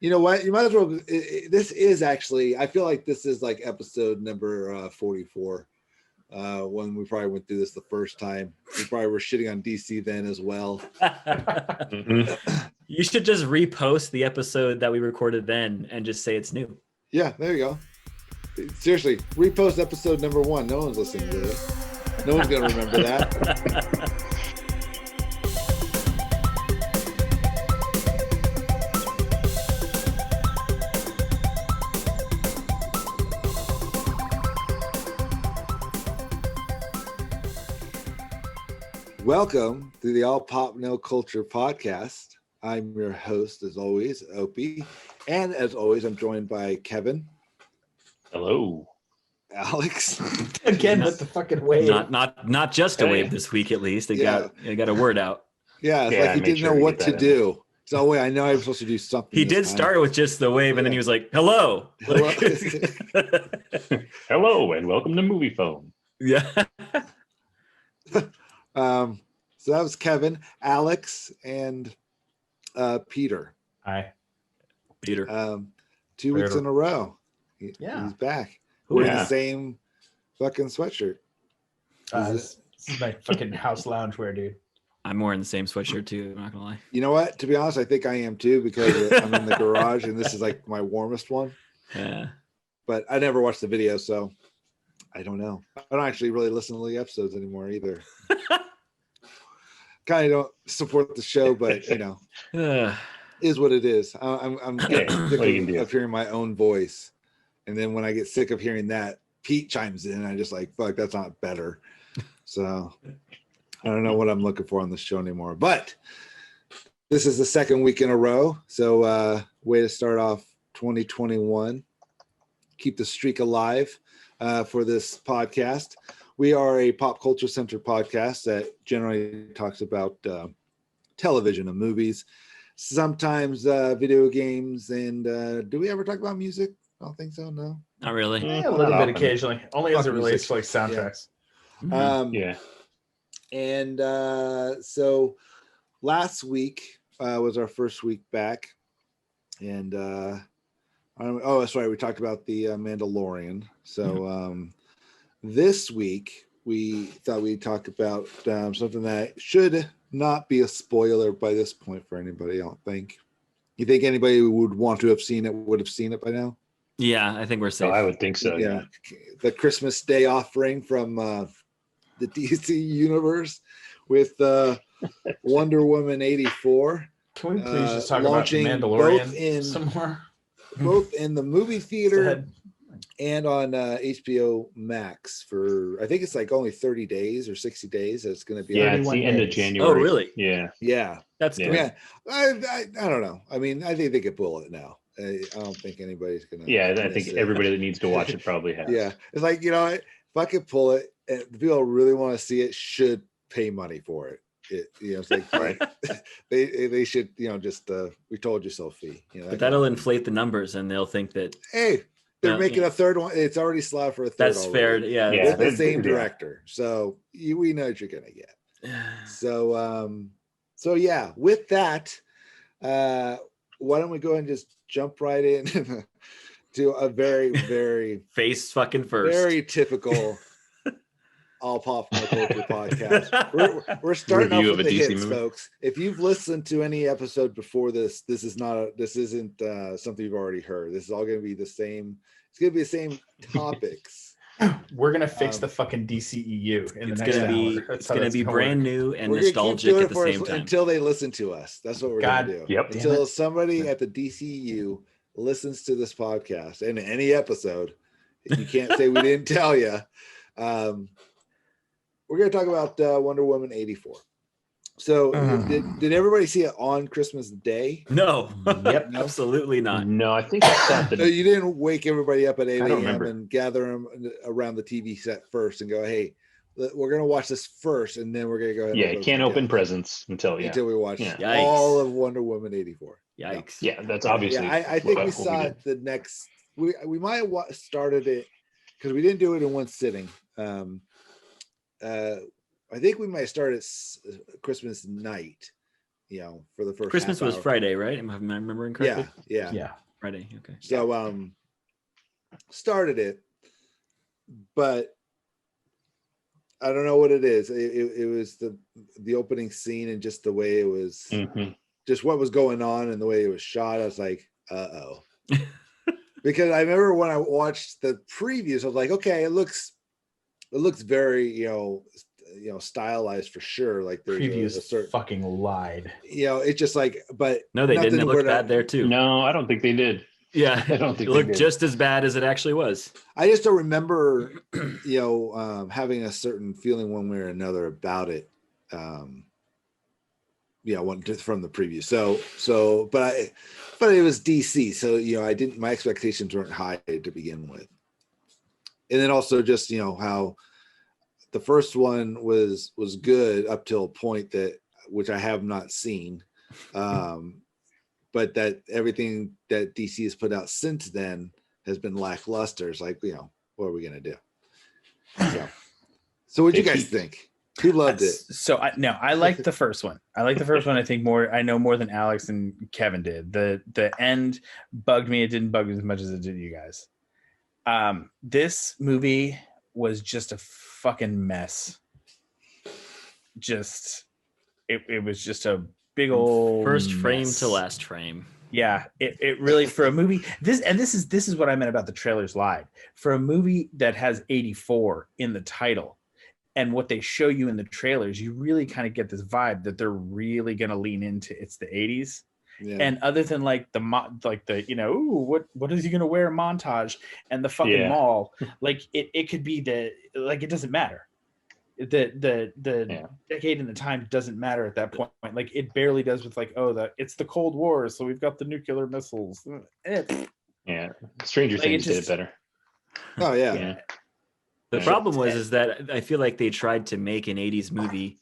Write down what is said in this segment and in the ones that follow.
You know what? You might as well. This is actually, I feel like this is like episode number 44. When we probably went through this the first time. We probably were shitting on DC then as well. You should just repost the episode that we recorded then and just say it's new. Yeah, there you go. Seriously, repost episode number 1. No one's listening to this. No one's going to remember that. Welcome to the All Pop No Culture podcast. I'm your host, as always, Opie. And as always, I'm joined by Kevin. Hello. Alex. Again with the fucking wave. Not just a wave this week, at least. It got a word out. Yeah, it's like he didn't know what to do. So wait, I know I'm supposed to do something. He did start with just the wave, and then he was like, hello. Hello, and welcome to Movie Phone. Yeah. So that was Kevin, Alex, and Peter. Hi. Peter. 2 weeks in a row. He's back. We're in the same fucking sweatshirt. This is my fucking house loungewear, dude. I'm wearing the same sweatshirt too, I'm not gonna lie. You know what? To be honest, I think I am too, because I'm in the garage and this is like my warmest one. Yeah. But I never watched the video, so I don't know. I don't actually really listen to the episodes anymore either. Kind of don't support the show, but you know, is what it is. I'm sick of hearing my own voice, and then when I get sick of hearing that, Pete chimes in, and I just like, fuck, that's not better. So I don't know what I'm looking for on the show anymore. But this is the second week in a row, so way to start off 2021. Keep the streak alive for this podcast. We are a pop culture centered podcast that generally talks about television and movies, sometimes video games, and do we ever talk about music? I don't think so. No, not really. Yeah, a little bit occasionally, only as it relates to like soundtracks. Yeah. And so last week was our first week back, and that's right. We talked about the Mandalorian. So. This week, we thought we'd talk about something that should not be a spoiler by this point for anybody, I don't think. You think anybody who would want to have seen it would have seen it by now? Yeah, I think we're safe. Oh, I would think so, yeah. The Christmas Day offering from the DC universe with Wonder Woman 84. Can we please just talk about the Mandalorian some more? Both in the movie theater and on HBO Max for, I think it's like only 30 days or 60 days. It's going to be. Yeah, it's the end of January. Oh, really? Yeah. Yeah. That's good. Yeah. I don't know. I mean, I think they could pull it now. I don't think anybody's going to. Yeah, I think everybody that needs to watch it probably has. Yeah. It's like, you know, if I could pull it, and the people who really want to see it should pay money for it. It's like right. they should, just we told you so fee. But that'll inflate the numbers, and they'll think that they're making a third one. It's already slotted for a third. That's already. fair. Yeah. With the same director, so we know what you're gonna get. So yeah. With that, why don't we go and just jump right in to a very, very face fucking first, very typical All Pop No Culture podcast. We're starting off with the hits, folks. If you've listened to any episode before this, this isn't something you've already heard. This is all going to be the same. It's going to be the same topics. We're going to fix the fucking DCEU in the next hour. It's going to be brand new and nostalgic at the same time. Until they listen to us. That's what we're going to do. Yep. Until somebody at the DCEU listens to this podcast and any episode, you can't say we didn't tell you. We're going to talk about Wonder Woman 84. So did everybody see it on Christmas Day? No. Yep. Absolutely not. No, I think I thought that. So you didn't wake everybody up at 8 a.m. and gather them around the TV set first and go, hey, we're going to watch this first, and then we're going to go ahead. Yeah, you can't open presents until we watch all of Wonder Woman 84. Yikes. Yeah, that's obviously. Yeah, I think we saw it the next. We might have started it because we didn't do it in one sitting. I think we might start at Christmas night for the first Christmas was Friday, right? Am I remembering correctly? Yeah. Friday. Okay. So started it, but I don't know what it is. It was the opening scene and just the way it was, just what was going on and the way it was shot. I was like, uh-oh. Because I remember when I watched the previews, I was like, okay, it looks very, stylized for sure. Like there's previews a certain fucking lied. It's just like, but no, they didn't. It looked bad there too. No, I don't think they did. Yeah, I don't think it looked just as bad as it actually was. I just don't remember, having a certain feeling one way or another about it. From the preview. But it was DC, so my expectations weren't high to begin with. And then also just how the first one was good up till a point which I have not seen. But that everything that DC has put out since then has been lackluster. It's like, what are we gonna do? So what'd you guys think? Who loved it? So I liked the first one. I think I know more than Alex and Kevin did. The end bugged me. It didn't bug me as much as it did you guys. This movie was just a fucking mess. It was just a big old first frame mess. to last frame. Yeah, it really, for a movie, this is what I meant about the trailers lied. For a movie that has 84 in the title and what they show you in the trailers, you really kind of get this vibe that they're really going to lean into it's the 80s. Yeah. And other than what is he going to wear montage and the fucking mall, like it could be it doesn't matter. The decade and the time doesn't matter at that point. Like it barely does with it's the Cold War, so we've got the nuclear missiles. Stranger Things did it better. Oh yeah. The problem is that I feel like they tried to make an 80s movie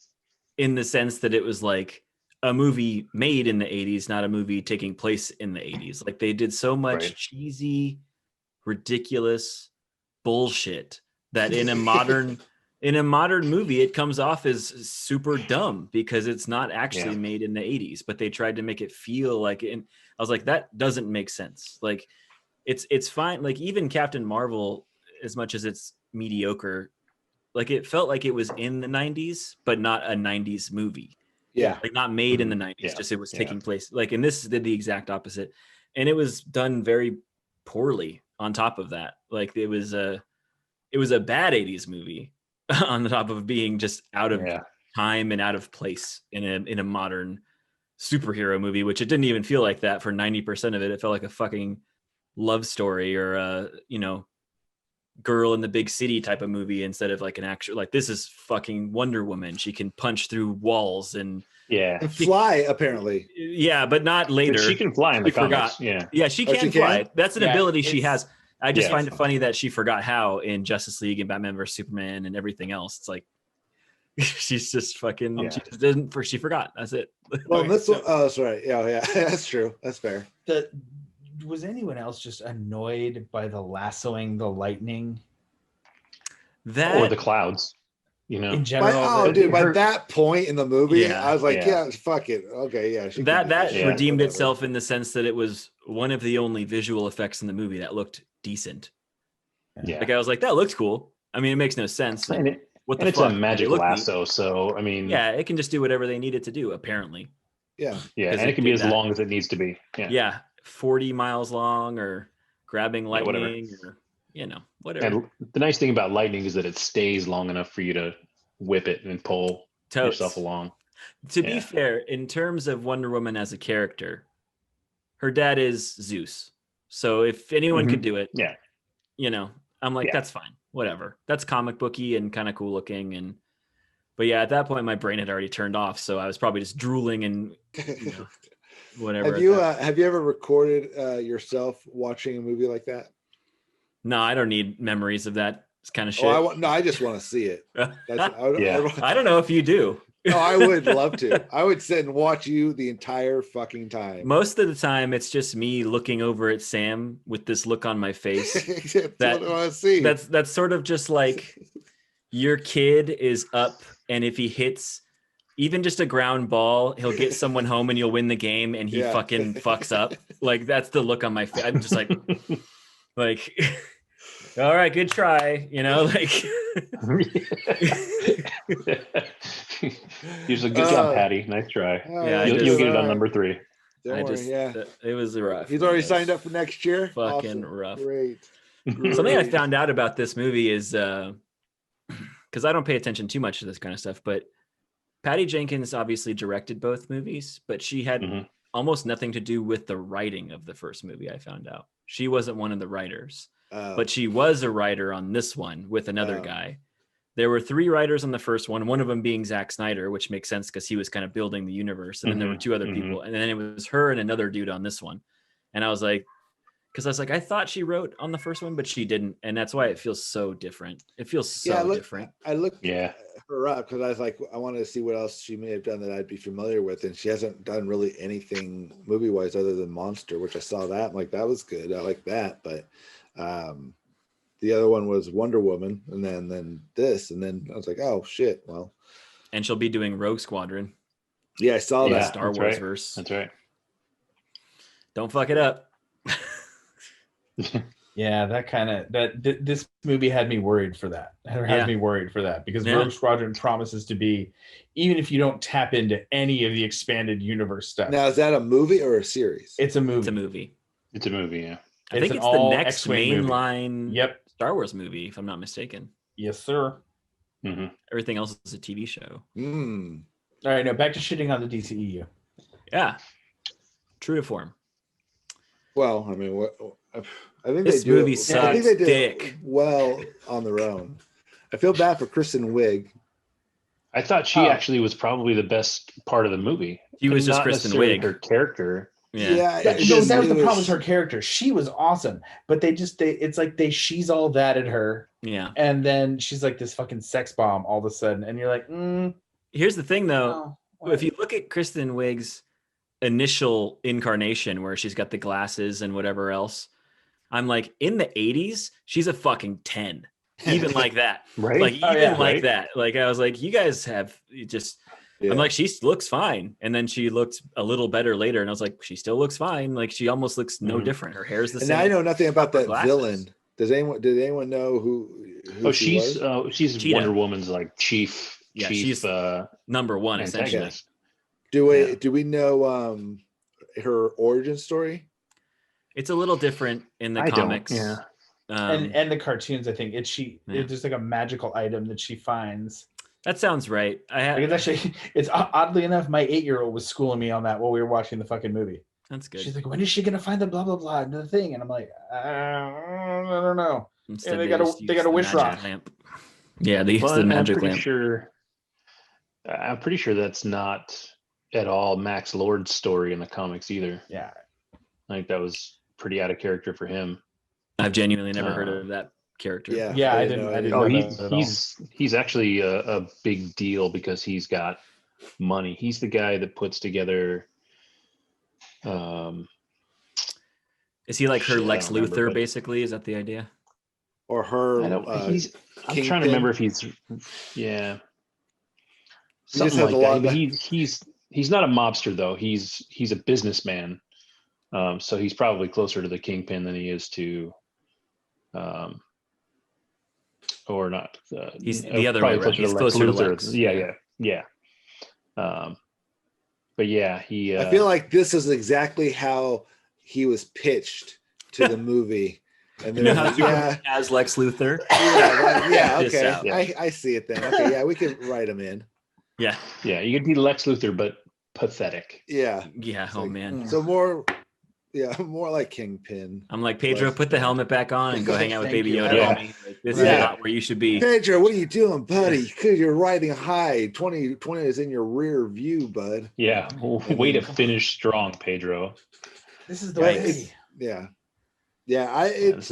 in the sense that it was like a movie made in the 80s, not a movie taking place in the 80s. Like they did so much cheesy, ridiculous bullshit that in a modern movie, it comes off as super dumb because it's not actually made in the 80s, but they tried to make it feel like it. And I was like, that doesn't make sense. Like it's fine. Like even Captain Marvel, as much as it's mediocre, like it felt like it was in the 90s, but not a 90s movie. Yeah. Like not made in the 90s, just it was taking place. Like, and this did the exact opposite. And it was done very poorly on top of that. Like it was a bad 80s movie. On the top of being just out of time and out of place in a modern superhero movie, which it didn't even feel like that for 90% of it. It felt like a fucking love story or a girl in the big city type of movie instead of like an actual, like this is fucking Wonder Woman. She can punch through walls and fly apparently. Yeah, but not later. But she can fly in the comics. Yeah, she can fly. That's an ability she has. I just find it funny that she forgot how in Justice League and Batman vs Superman and everything else. It's like she's just fucking. She just didn't. She forgot. That's it. Well, sorry. Yeah, that's true. That's fair. Was anyone else just annoyed by the lassoing the lightning? Or the clouds? In general. By that point in the movie, I was like, fuck it. Okay, that redeemed itself in the sense that it was one of the only visual effects in the movie that looked decent. Yeah. Like I was like, that looks cool. I mean, it makes no sense. It's a magic lasso, so I mean, it can just do whatever they need it to do, apparently. Yeah, and it can be as long as it needs to be. Yeah, 40 miles long, or grabbing lightning, or whatever. And the nice thing about lightning is that it stays long enough for you to whip it and pull yourself along. To be fair, in terms of Wonder Woman as a character, her dad is Zeus. So if anyone could do it, I'm like, that's fine. Whatever. That's comic booky and kind of cool looking. But at that point, my brain had already turned off. So I was probably just drooling and whatever. Have you ever recorded yourself watching a movie like that? No, I don't need memories of that kind of shit. I just want to see it. I don't know if you do. No, I would love to. I would sit and watch you the entire fucking time. Most of the time, it's just me looking over at Sam with this look on my face. That's what I want to see. That's sort of just like your kid is up, and if he hits even just a ground ball, he'll get someone home and you'll win the game, and he fucking fucks up. Like that's the look on my face. I'm just like, all right, good try. You know, like. Here's a good job, Patty. Nice try. Yeah, you'll get it on number 3. It was rough. He's already signed up for next year. Fucking rough. Great. Something I found out about this movie is because I don't pay attention too much to this kind of stuff, but Patty Jenkins obviously directed both movies, but she had almost nothing to do with the writing of the first movie. I found out she wasn't one of the writers, but she was a writer on this one with another guy. There were 3 writers on the first one of them being Zack Snyder, which makes sense because he was kind of building the universe. And then there were 2 other people. And then it was her and another dude on this one. And I was like, I thought she wrote on the first one, but she didn't. And that's why it feels so different. It feels so different. I looked her up because I was like, I wanted to see what else she may have done that I'd be familiar with. And she hasn't done really anything movie-wise other than Monster, which I saw that. I'm like, that was good. I like that. But the other one was Wonder Woman, and then this, and then I was like, oh shit, well. And she'll be doing Rogue Squadron. Yeah, I saw that. Star Wars verse. That's right. Don't fuck it up. Yeah, this movie had me worried for that. Me worried for that because Rogue Squadron promises to be, even if you don't tap into any of the expanded universe stuff. Now, is that a movie or a series? It's a movie. It's a movie. Yeah. I think it's the next mainline. Yep. Star Wars movie, if I'm not mistaken. Yes, sir. Everything else is a TV show. All right, now back to shitting on the DCEU. Yeah, true to form. Well, I mean, I think this movie sucks. I think they did well on their own. I feel bad for Kristen Wiig. I thought she actually was probably the best part of the movie. She was just Kristen Wiig. Her character. Yeah, that was the problem with her character. She was awesome, but it's like she's all that at her. Yeah. And then she's like this fucking sex bomb all of a sudden. And you're like, Here's the thing though. If you look at Kristen Wiig's initial incarnation where she's got the glasses and whatever else, I'm like, in the 80s, she's a fucking 10. Even like that. Right. Like that. Like I was like, you guys have just I'm like, she looks fine. And then she looked a little better later. And I was like, she still looks fine. Like she almost looks no different. Her hair's the same. And I know nothing about that villain. Did anyone know who she's Cheetah. Wonder Woman's like chief. Yeah, she's number 1 essentially. Do we know her origin story? It's a little different in the comics. Yeah. And the cartoons, I think it's just like a magical item that she finds. That sounds right. It's oddly enough, my 8-year-old was schooling me on that while we were watching the fucking movie. That's good. She's like, when is she gonna find the blah blah blah the thing? And I'm like, I don't know. And they got a wish rock. Lamp. Yeah, they use the magic lamp. I'm pretty sure that's not at all Max Lord's story in the comics either. Yeah, I think that was pretty out of character for him. I've genuinely never heard of that character. Yeah, I didn't. Oh, he's actually a big deal because he's got money. He's the guy that puts together. Is he like her Lex Luthor? Basically, is that the idea? Or her? I'm trying to remember if he's. Yeah. Something like that. But he's not a mobster though. He's a businessman. So he's probably closer to the Kingpin than he is to. Or not. He's the other way. Right? He's closer to Lex. Yeah. But yeah, I feel like this is exactly how he was pitched to the movie. And then as Lex Luthor. Okay. I see it then. Okay, yeah, we could write him in. Yeah. You could be Lex Luthor, but pathetic. Yeah. Man. So more like Kingpin. I'm like, Pedro, put the helmet back on and go hang out with Baby Yoda. Yeah. This is not where you should be. Pedro, what are you doing, buddy? Because you're riding high. 2020 is in your rear view, bud. Yeah. Way to finish strong, Pedro. This is the way. Yeah. It's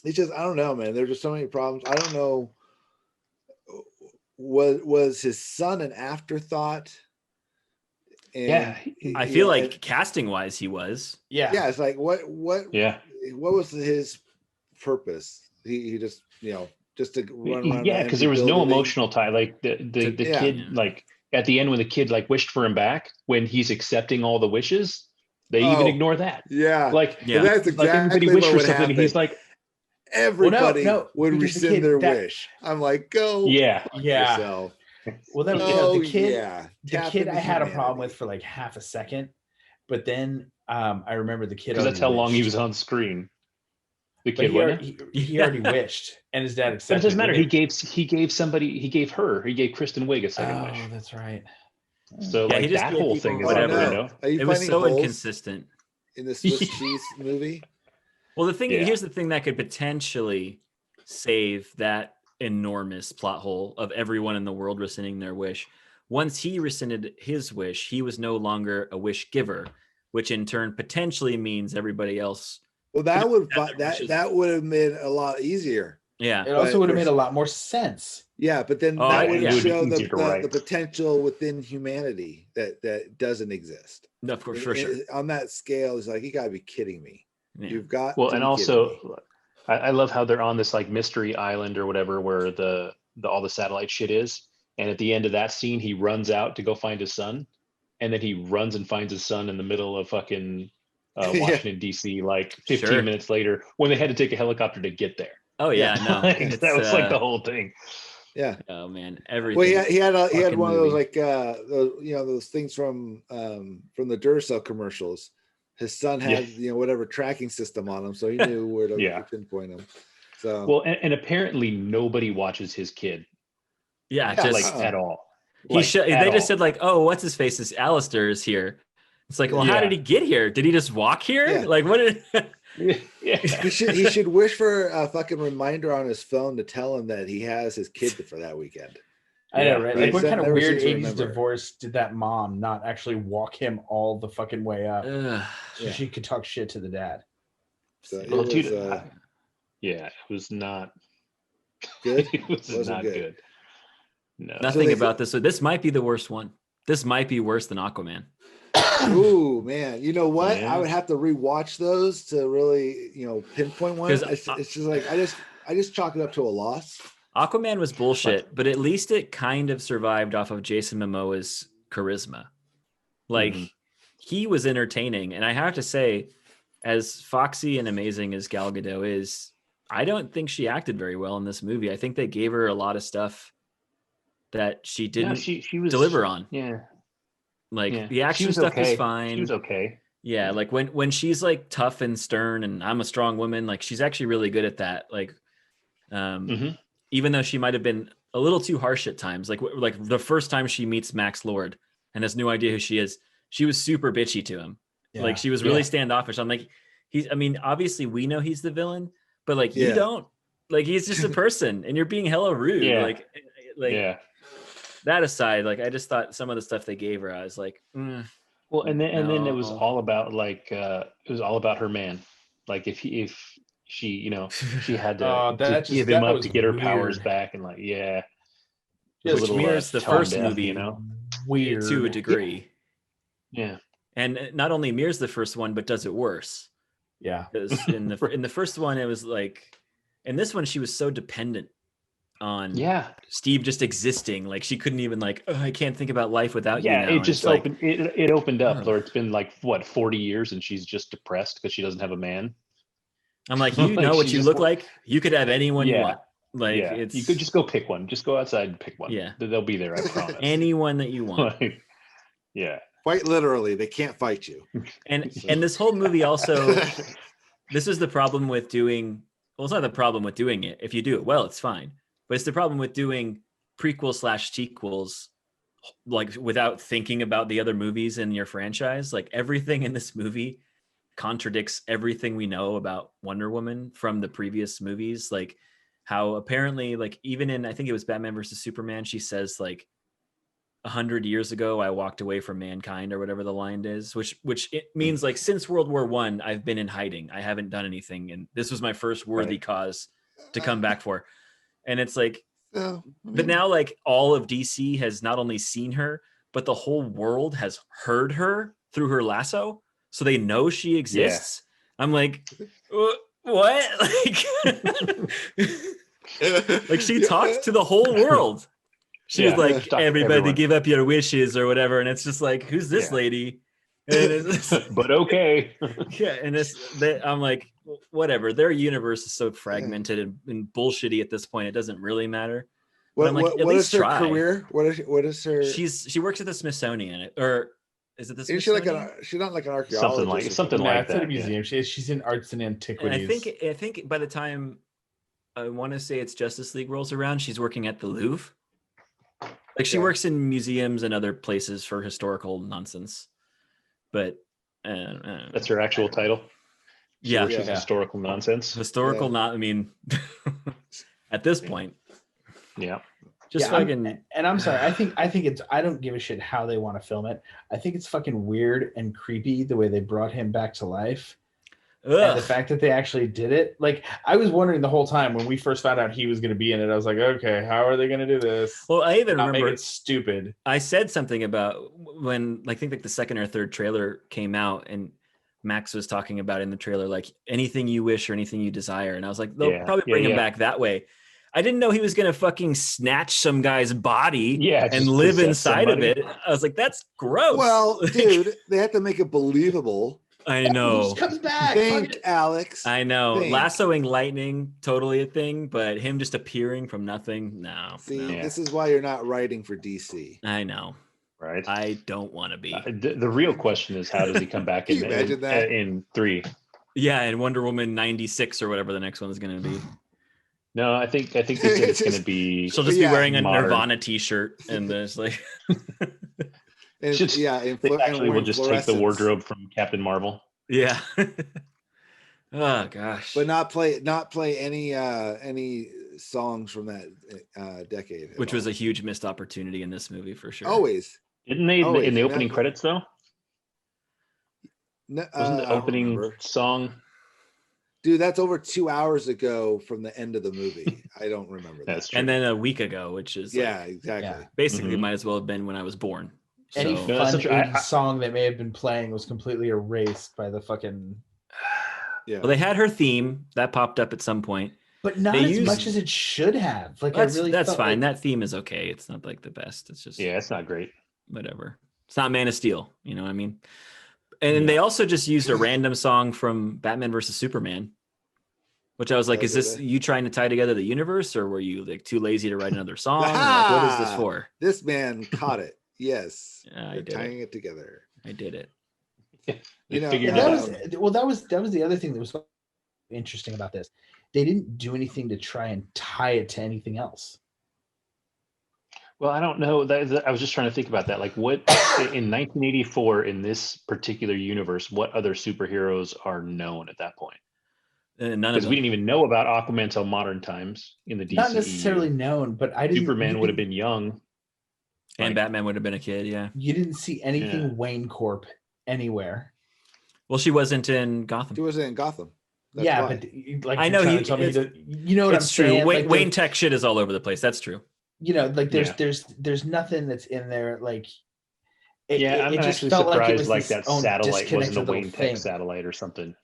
just, I don't know, man. There's just so many problems. I don't know. Was his son an afterthought? And I feel like casting wise he was. Yeah, it's like what was his purpose? He just just to run around. Yeah, because there was no emotional tie. Like the kid like at the end when the kid like wished for him back, when he's accepting all the wishes, they even ignore that. Yeah. Like, that's exactly like everybody wished for something. Happened. And he's like, everybody would rescind their wish. I'm like, go yourself. Well, that was the kid I had a problem with for like half a second, but then I remember the kid, because that's how long he was on screen. The kid, he already wished, and his dad accepted. But it doesn't matter. He gave Kristen Wiig a second wish. Oh, that's right. So like that whole thing is whatever. It was so inconsistent in the Swiss cheese movie. Well, here's the thing that could potentially save that enormous plot hole of everyone in the world rescinding their wish. Once he rescinded his wish, he was no longer a wish giver, which in turn potentially means everybody else. Well, that would have made it a lot easier. Yeah, it also would have made a lot more sense. Yeah, but then that would show the potential within humanity that doesn't exist. No, of course, for sure. On that scale, it's like, you got to be kidding me. Yeah. You've got and also, I love how they're on this like mystery island or whatever where all the satellite shit is, and at the end of that scene, he runs out to go find his son, and then he runs and finds his son in the middle of fucking Washington D.C. like 15 minutes later when they had to take a helicopter to get there. Oh yeah, no, that was like the whole thing. Yeah. Oh man, everything. Well, he had one of those like those things from the Duracell commercials. His son had whatever tracking system on him, so he knew where to pinpoint him. So well, and apparently nobody watches his kid. Yeah, just at all. They just said like, oh, what's his face? Is Alistair is here? It's like, well, how did he get here? Did he just walk here? Yeah. Like, what did? He should wish for a fucking reminder on his phone to tell him that he has his kid for that weekend. I know, right? Like, what kind of weird 80s divorce did that mom not actually walk him all the fucking way up so she could talk shit to the dad? So it was not good. It was not good. No. Nothing about this. So this might be the worst one. This might be worse than Aquaman. Ooh, man. You know what? I would have to rewatch those to really, pinpoint one. It's just like I just chalk it up to a loss. Aquaman was bullshit, but at least it kind of survived off of Jason Momoa's charisma. Like he was entertaining, and I have to say, as foxy and amazing as Gal Gadot is, I don't think she acted very well in this movie. I think they gave her a lot of stuff that she didn't she was, deliver on. Yeah. Like the action stuff is fine. She was okay. Yeah, like when she's like tough and stern and I'm a strong woman, like she's actually really good at that. Like even though she might have been a little too harsh at times, like the first time she meets Max Lord and has no idea who she is, she was super bitchy to him. Yeah. Like she was really standoffish. I'm like, obviously we know he's the villain, but like you don't. Like he's just a person and you're being hella rude. Yeah. Like that aside, like I just thought some of the stuff they gave her, I was like, well, and then it was all about her man. Like if she she had to give him up to get her powers back, and like which mirrors the first movie, weird to a degree. Yeah, and not only mirrors the first one, but does it worse. Yeah, because in the first one it was like, in this one she was so dependent on Steve just existing. Like she couldn't even like, oh, I can't think about life without you now. It just opened it opened up, or it's been like 40 years and she's just depressed because she doesn't have a man. I'm like, you know what you look like? You could have anyone you want. Like you could just go pick one. Just go outside and pick one. Yeah. They'll be there, I promise. Anyone that you want. Quite literally, they can't fight you. And this whole movie also, this is the problem with doing, well, it's not the problem with doing it. If you do it well, it's fine. But it's the problem with doing prequels/sequels, like without thinking about the other movies in your franchise. Like everything in this movie contradicts everything we know about Wonder Woman from the previous movies. Like how apparently, like even in, I think it was Batman versus Superman, she says like 100 years ago, I walked away from mankind, or whatever the line is, which it means like since World War I, I've been in hiding. I haven't done anything. And this was my first worthy cause to come back for. And it's like, but now like all of DC has not only seen her, but the whole world has heard her through her lasso. So they know she exists. Yeah. I'm like, what? Like, like she talks to the whole world. She was like, everybody give up your wishes or whatever. And it's just like, who's this lady? And it's, but okay. Yeah. And I'm like, whatever. Their universe is so fragmented and bullshitty at this point. It doesn't really matter. What is her career? What is her? She works at the Smithsonian, or is it the Smithsonian? She's not like an archaeologist. Something like that. At a museum. Yeah. She's in arts and antiquities. And I think by the time I want to say it's Justice League rolls around, she's working at the Louvre. Like she works in museums and other places for historical nonsense. But that's her actual title. She works with historical nonsense. I mean, at this point. Yeah. Just fucking. And I'm sorry. I think it's. I don't give a shit how they want to film it. I think it's fucking weird and creepy the way they brought him back to life. And the fact that they actually did it. Like, I was wondering the whole time when we first found out he was going to be in it. I was like, okay, how are they going to do this? Well, I even remember it's stupid. I said something about when I think like the second or third trailer came out, and Max was talking about in the trailer like anything you wish or anything you desire, and I was like, they'll probably bring him back that way. I didn't know he was going to fucking snatch some guy's body and live inside of it. I was like, that's gross. Well, dude, they have to make it believable. I know. He just comes back. Think, Alex. I know. Lassoing lightning, totally a thing, but him just appearing from nothing, no. See, this is why you're not writing for DC. I know. Right. I don't want to be. The real question is, how does he come back in 3? Yeah, in Wonder Woman 96 or whatever the next one is going to be. No, I think they said it's going to be. She'll just be wearing a Nirvana T-shirt, and there's like. They actually will just take the wardrobe from Captain Marvel. Yeah. Oh gosh. But not play any songs from that decade. Which was a huge missed opportunity in this movie for sure. Always. Didn't they in the opening credits though? No, wasn't the opening song? Dude, that's over 2 hours ago from the end of the movie. I don't remember that. That's true. And then a week ago, which is exactly. Basically might as well have been when I was born. Any fun song that may have been playing was completely erased by the fucking. Yeah. Well, they had her theme that popped up at some point, but not as much as it should have. Like, that's fine. That theme is okay. It's not like the best. It's just it's not great. Whatever. It's not Man of Steel. You know what I mean? And they also just used a random song from Batman versus Superman, which I was like, is this you trying to tie together the universe, or were you like too lazy to write another song? Like, what is this for? This man caught it. Yes. I did tying it together. I did it. That was the other thing that was interesting about this. They didn't do anything to try and tie it to anything else. Well, I don't know. I was just trying to think about that. Like, what in 1984 in this particular universe, what other superheroes are known at that point? None of them. Because we didn't even know about Aquaman until modern times in the DCEU. Not necessarily known, but Superman would have been young. And Batman would have been a kid, yeah. You didn't see anything Wayne Corp anywhere. Well, she wasn't in Gotham. She wasn't in Gotham. That's why. But like, I know you know what I'm saying. True. Wayne Tech shit is all over the place. That's true. You know, like there's nothing that's in there. Like, I'm actually surprised like that satellite wasn't a Wayne Tech satellite or something.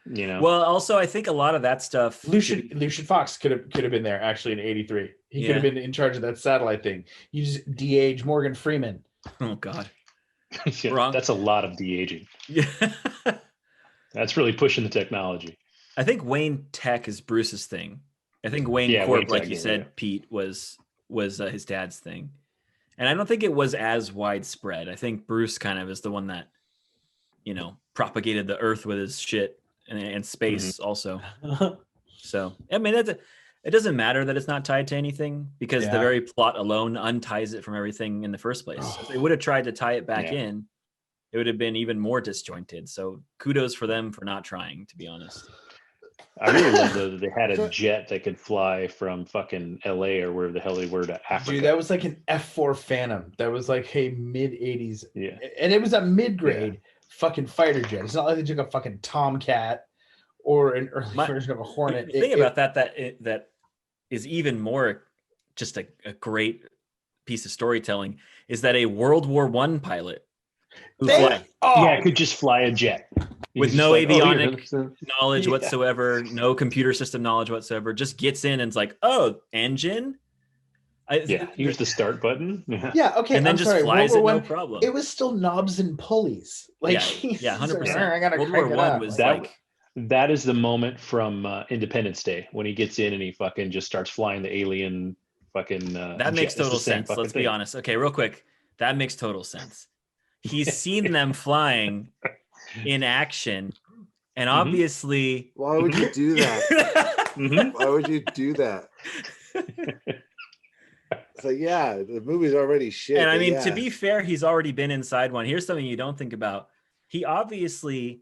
You know. Well, also I think a lot of that stuff. Lucian Fox could have been there actually in '83. He could have been in charge of that satellite thing. You just de-age Morgan Freeman. Oh God. Wrong. That's a lot of de-aging. Yeah. That's really pushing the technology. I think Wayne Tech is Bruce's thing. I think Wayne Corp, like you said, Pete, was his dad's thing. And I don't think it was as widespread. I think Bruce kind of is the one that, propagated the earth with his shit and space also. So, I mean, it doesn't matter that it's not tied to anything because the very plot alone unties it from everything in the first place. If they would have tried to tie it back in, it would have been even more disjointed. So kudos for them for not trying, to be honest. I really love that they had a jet that could fly from fucking LA or wherever the hell they were to Africa. Dude, that was like an F4 Phantom. That was like, hey, mid-80s. Yeah. And it was a mid-grade fucking fighter jet. It's not like they took a fucking Tomcat or an early version of a Hornet. The thing about that is even more just a great piece of storytelling is that a World War I pilot could just fly a jet with no avionic knowledge whatsoever, no computer system knowledge whatsoever, just gets in and it's like, oh, engine, Here's the start button. Yeah, okay. And then I'm just sorry. flies World it, War no One, problem. it was still knobs and pulleys. Like, 100%. I gotta World crank War it One up. was that is the moment from Independence Day when he gets in and he fucking just starts flying the alien fucking. That makes total sense. Let's be honest. Okay, real quick. That makes total sense. He's seen them flying in action, and obviously, why would you do that? Why would you do that? It's like, yeah, the movie's already shit. And I mean, to be fair, he's already been inside one. Here's something you don't think about. He obviously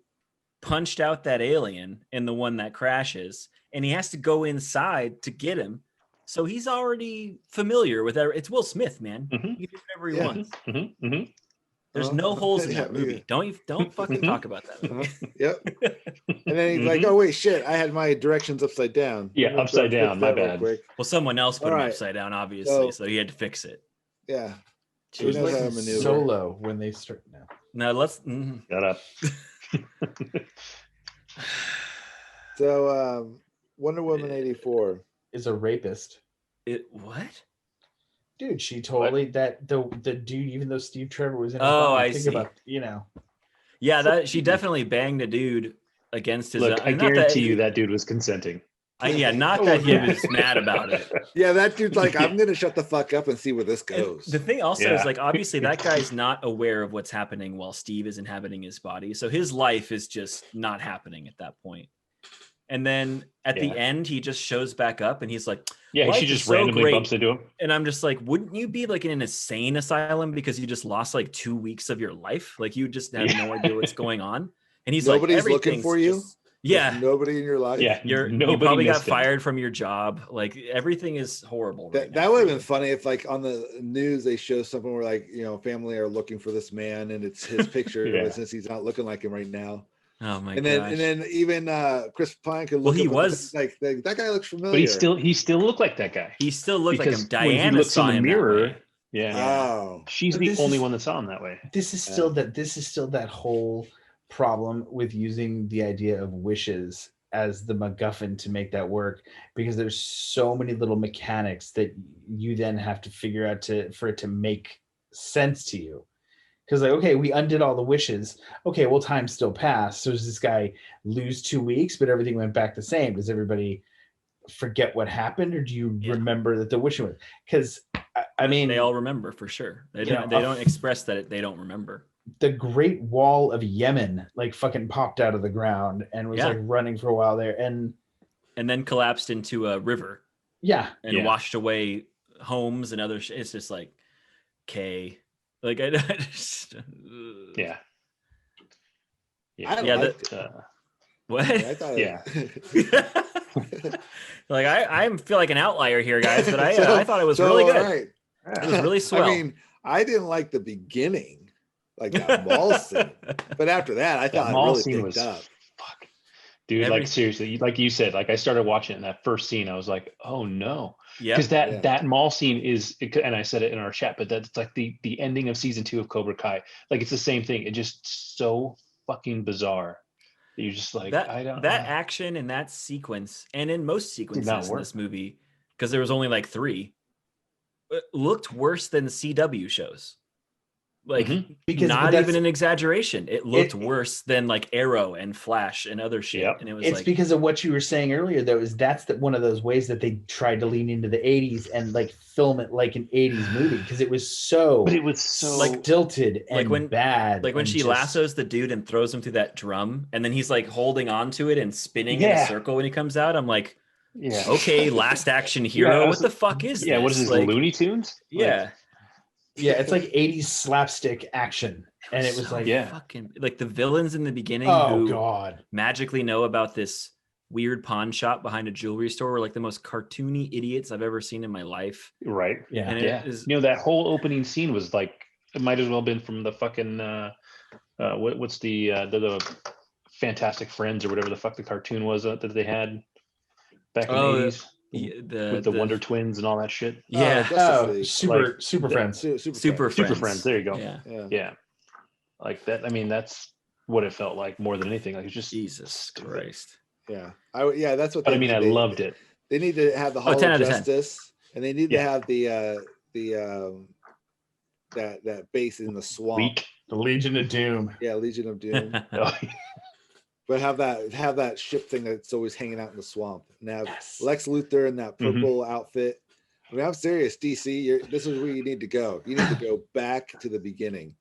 punched out that alien in the one that crashes, and he has to go inside to get him. So he's already familiar with that. It's Will Smith, man. He can do whatever he wants. There's no holes in that movie. Don't fucking talk about that movie. Yep. And then he's like, oh wait, shit, I had my directions upside down. Yeah, upside down. My bad. Well, someone else put him upside down, obviously, so he had to fix it. Yeah. It was like Solo when they start now. Now let's shut up. So Wonder Woman 84 is a rapist. What? Dude, she totally that the dude, even though Steve Trevor was in it. I see. About, Yeah, that she definitely banged a dude against his. Look, I guarantee you that dude was consenting. Not that he was mad about it. Yeah, that dude's like, I'm gonna shut the fuck up and see where this goes. The thing also is like, obviously that guy's not aware of what's happening while Steve is inhabiting his body, so his life is just not happening at that point. And then at the end, he just shows back up and he's like, she just randomly bumps into him. And I'm just like, wouldn't you be like in an insane asylum because you just lost like 2 weeks of your life? Like you just have no idea what's going on. And he's nobody's looking for you. There's nobody in your life. Yeah, you probably got fired from your job. Like everything is horrible. That would have been funny if, like, on the news they show something where, like, family are looking for this man and it's his picture, since he's not looking like him right now. Oh my god! And then even Chris Pine could look. Well, he was like that guy looks familiar. But he still looked like that guy. He still looked like him. Diana when he looks saw in the him mirror. She's the only one that saw him that way. This is still that whole problem with using the idea of wishes as the MacGuffin to make that work, because there's so many little mechanics that you then have to figure out for it to make sense to you. Because like, okay, we undid all the wishes. Okay, well, time still passed. So does this guy lose 2 weeks, but everything went back the same? Does everybody forget what happened, or do you remember that the wish was? Because I mean, they all remember for sure. They don't express that they don't remember. The Great Wall of Yemen like fucking popped out of the ground and was like running for a while there, and then collapsed into a river. And washed away homes and other shit. It's just like, okay. Like I just, what? I thought like I feel like an outlier here, guys, but I thought it was really good. Right. It was really swell. I mean, I didn't like the beginning, like that mall scene, but after that, I thought mall it really scene picked was up. Fuck. Dude, like seriously, like you said, like I started watching it in that first scene, I was like, oh no. Yeah. Because that mall scene is, and I said it in our chat, but that's like the ending of season 2 of Cobra Kai. Like it's the same thing. It's just so fucking bizarre. You're just like, that I don't that action in that sequence, and in most sequences in this movie, because there was only like 3, it looked worse than CW shows. Like because not even an exaggeration. It looked worse than like Arrow and Flash and other shit. And it was it's because of what you were saying earlier, though, is that's one of those ways that they tried to lean into the 80s and like film it like an 80s movie, because it was so like tilted and bad. Like when she lassos the dude and throws him through that drum, and then he's like holding on to it and spinning in a circle when he comes out. I'm like, okay, Last Action Hero. What the fuck is this? Yeah, what is this, like, Looney Tunes? Yeah, it's like 80s slapstick action. And it was like fucking like the villains in the beginning magically know about this weird pawn shop behind a jewelry store were like the most cartoony idiots I've ever seen in my life. Right. Yeah. And it is, that whole opening scene was like, it might as well have been from the fucking what's the Fantastic Friends or whatever the fuck the cartoon was that they had back in the 80s. With the Wonder Twins and all that shit. Super Friends. Super Friends. There you go. Yeah. Like that. I mean, that's what it felt like more than anything. Like it's just Jesus Christ. Yeah. That's what. But I mean, I loved it. They need to have the Hall of Justice And they need to have the that base in the swamp. The Legion of Doom. Yeah, Legion of Doom. But have that ship thing that's always hanging out in the swamp. And have Lex Luthor in that purple outfit. I mean, I'm serious, DC. This is where you need to go. You need to go back to the beginning.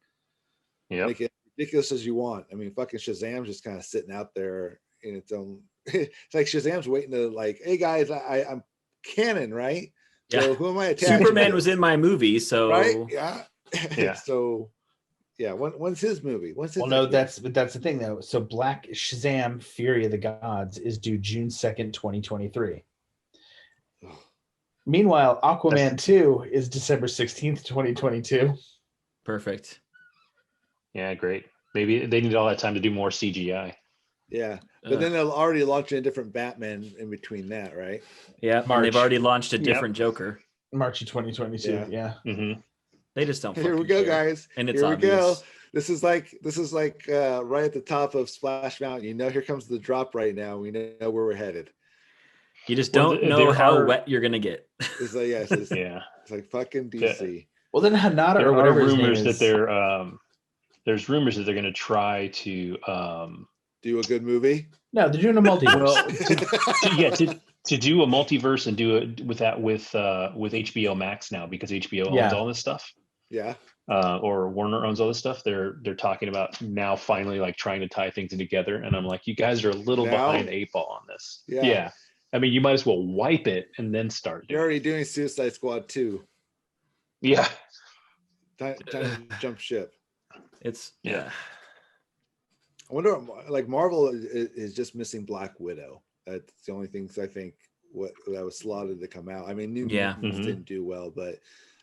Yeah. Make it ridiculous as you want. I mean, fucking Shazam's just kind of sitting out there in its own. It's like Shazam's waiting to like, hey guys, I'm canon, right? Yeah. So who am I attaching? Superman was in my movie, so right? Yeah. So yeah, when's his movie? That's the thing though. So Black Shazam Fury of the Gods is due June 2nd, 2023. Meanwhile, Aquaman 2 is December 16th, 2022. Perfect. Yeah, great. Maybe they need all that time to do more CGI. Yeah, but then they'll already launch a different Batman in between that, right? Yeah, they've already launched a different Joker. March of 2022. Yeah. Mm-hmm. They just don't. Here we go, guys. And it's here obvious. We go. This is like right at the top of Splash Mountain. You know, here comes the drop right now. We know where we're headed. You just don't know how wet you're gonna get. It's like it's like fucking DC. Well, then Hanada there or whatever are his rumors name that is. there's rumors that they're going to try to do a good movie. No, they're doing a multiverse. to do a multiverse and do it with HBO Max now, because HBO owns all this stuff. Yeah. Or Warner owns all this stuff. They're talking about now finally like trying to tie things together, and I'm like, you guys are a little behind the 8 ball on this. Yeah. I mean, you might as well wipe it and then start. You're already doing Suicide Squad 2. Yeah. Time to jump ship. It's I wonder, like, Marvel is just missing Black Widow. That's the only things I think that was slotted to come out. I mean, New Mutants didn't do well, but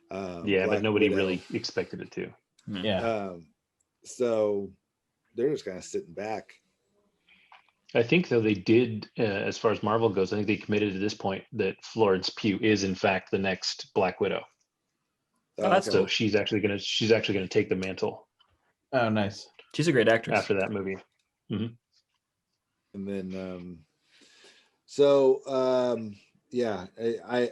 but nobody really expected it to. Yeah. So they're just kind of sitting back. I think though they did, as far as Marvel goes, I think they committed to this point that Florence Pugh is in fact the next Black Widow. So she's actually gonna take the mantle. Oh, nice. She's a great actress. After that movie. Mm-hmm. And then, I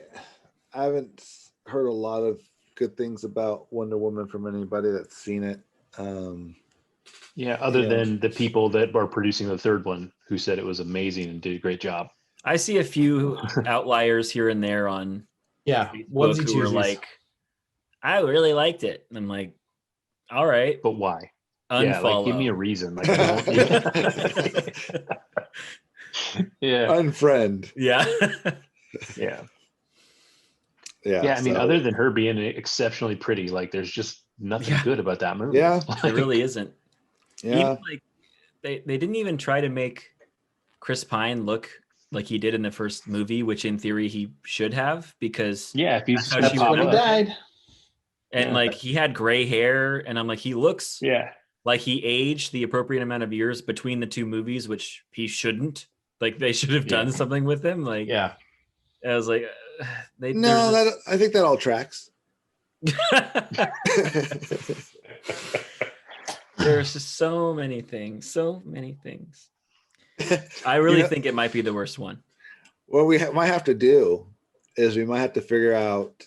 haven't heard a lot of good things about Wonder Woman from anybody that's seen it. Other than the people that are producing the third one who said it was amazing and did a great job. I see a few outliers here and there on Facebook who are like, I really liked it. And I'm like, all right. But why? Unfollow. Yeah, like, give me a reason. Like, Unfriend. Yeah. Yeah, I mean, other than her being exceptionally pretty, like, there's just nothing good about that movie. Yeah, it really isn't. Yeah, even, like, they didn't even try to make Chris Pine look like he did in the first movie, which in theory he should have, because if he's when he died, and like he had gray hair, and I'm like, he looks like he aged the appropriate amount of years between the two movies, which he shouldn't. Like, they should have done something with him. Like, I was like, I think that all tracks. There's just so many things. I really think it might be the worst one. What we might have to do is we might have to figure out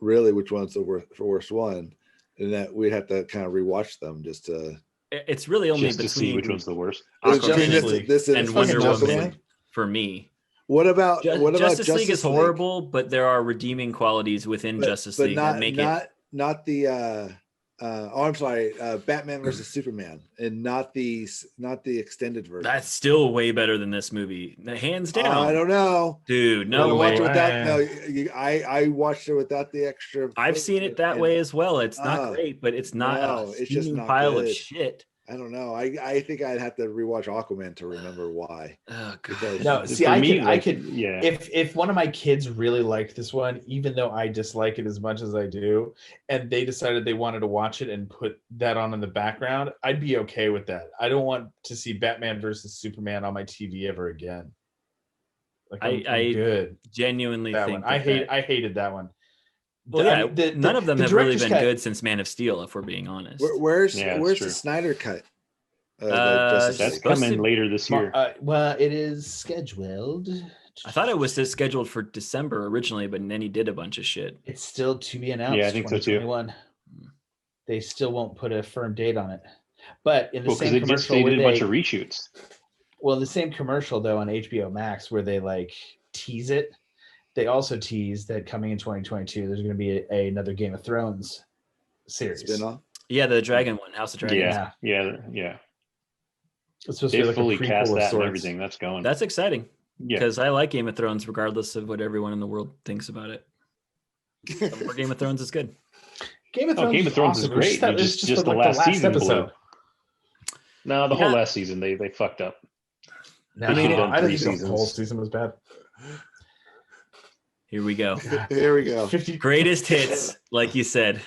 really which one's the worst one, and that we'd have to kind of rewatch them just to. It's really only just to see which one's the worst. This and Wonder Woman for me. What about Justice League is horrible, but there are redeeming qualities within Justice League that make it. Not the I'm sorry, Batman versus Superman, and not the extended version. That's still way better than this movie, hands down. I don't know, dude. No way. I watched it without the extra. I've seen it that way as well. It's not great, but it's not it's just not pile good. Of shit. I don't know. I think I'd have to rewatch Aquaman to remember why. Oh, God. No, see, I could. If one of my kids really liked this one, even though I dislike it as much as I do, and they decided they wanted to watch it and put that on in the background, I'd be okay with that. I don't want to see Batman versus Superman on my TV ever again. Like, I'm good. Genuinely think I hated that one. Well, none of them have really been good since Man of Steel, if we're being honest. Where's the Snyder cut? That's coming later this year. Well, it is scheduled I thought it was scheduled for December originally, but then he did a bunch of shit. It's still to be announced. Yeah, I think so too. They still won't put a firm date on it. But in the same commercial, they did a bunch of reshoots. Well, the same commercial though on HBO Max where they like tease it. They also tease that coming in 2022, there's going to be another Game of Thrones series. Spin-off? Yeah, the Dragon one, House of Dragons. Yeah. It's supposed to be like fully a prequel cast of that sorts. And everything. That's going. That's exciting. Yeah, because I like Game of Thrones regardless of what everyone in the world thinks about it. More Game of Thrones is good. Game of Thrones is great. It's just the last season episode. No, the whole last season they fucked up. No, I didn't think the whole season was bad. Here we go. Here we go. Greatest hits, like you said.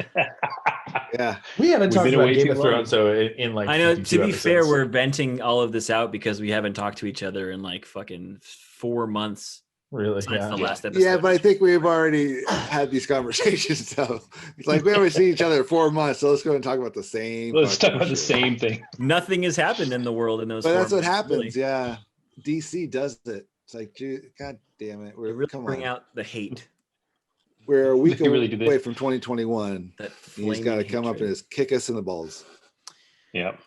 Yeah, we haven't talked about Game of Thrones, so in like. I know. To be fair, we're venting all of this out because we haven't talked to each other in like fucking 4 months. Really? Yeah. The last episode. Yeah, but I think we've already had these conversations. So it's like we haven't seen each other in 4 months. So let's go and talk about the same. Let's talk about the same thing. Nothing has happened in the world in those. But that's what months, happens. Really. Yeah, DC does it. It's like, God damn it, we're really bring out the hate. We're a week away from 2021. He's got to come up and just kick us in the balls. Yep.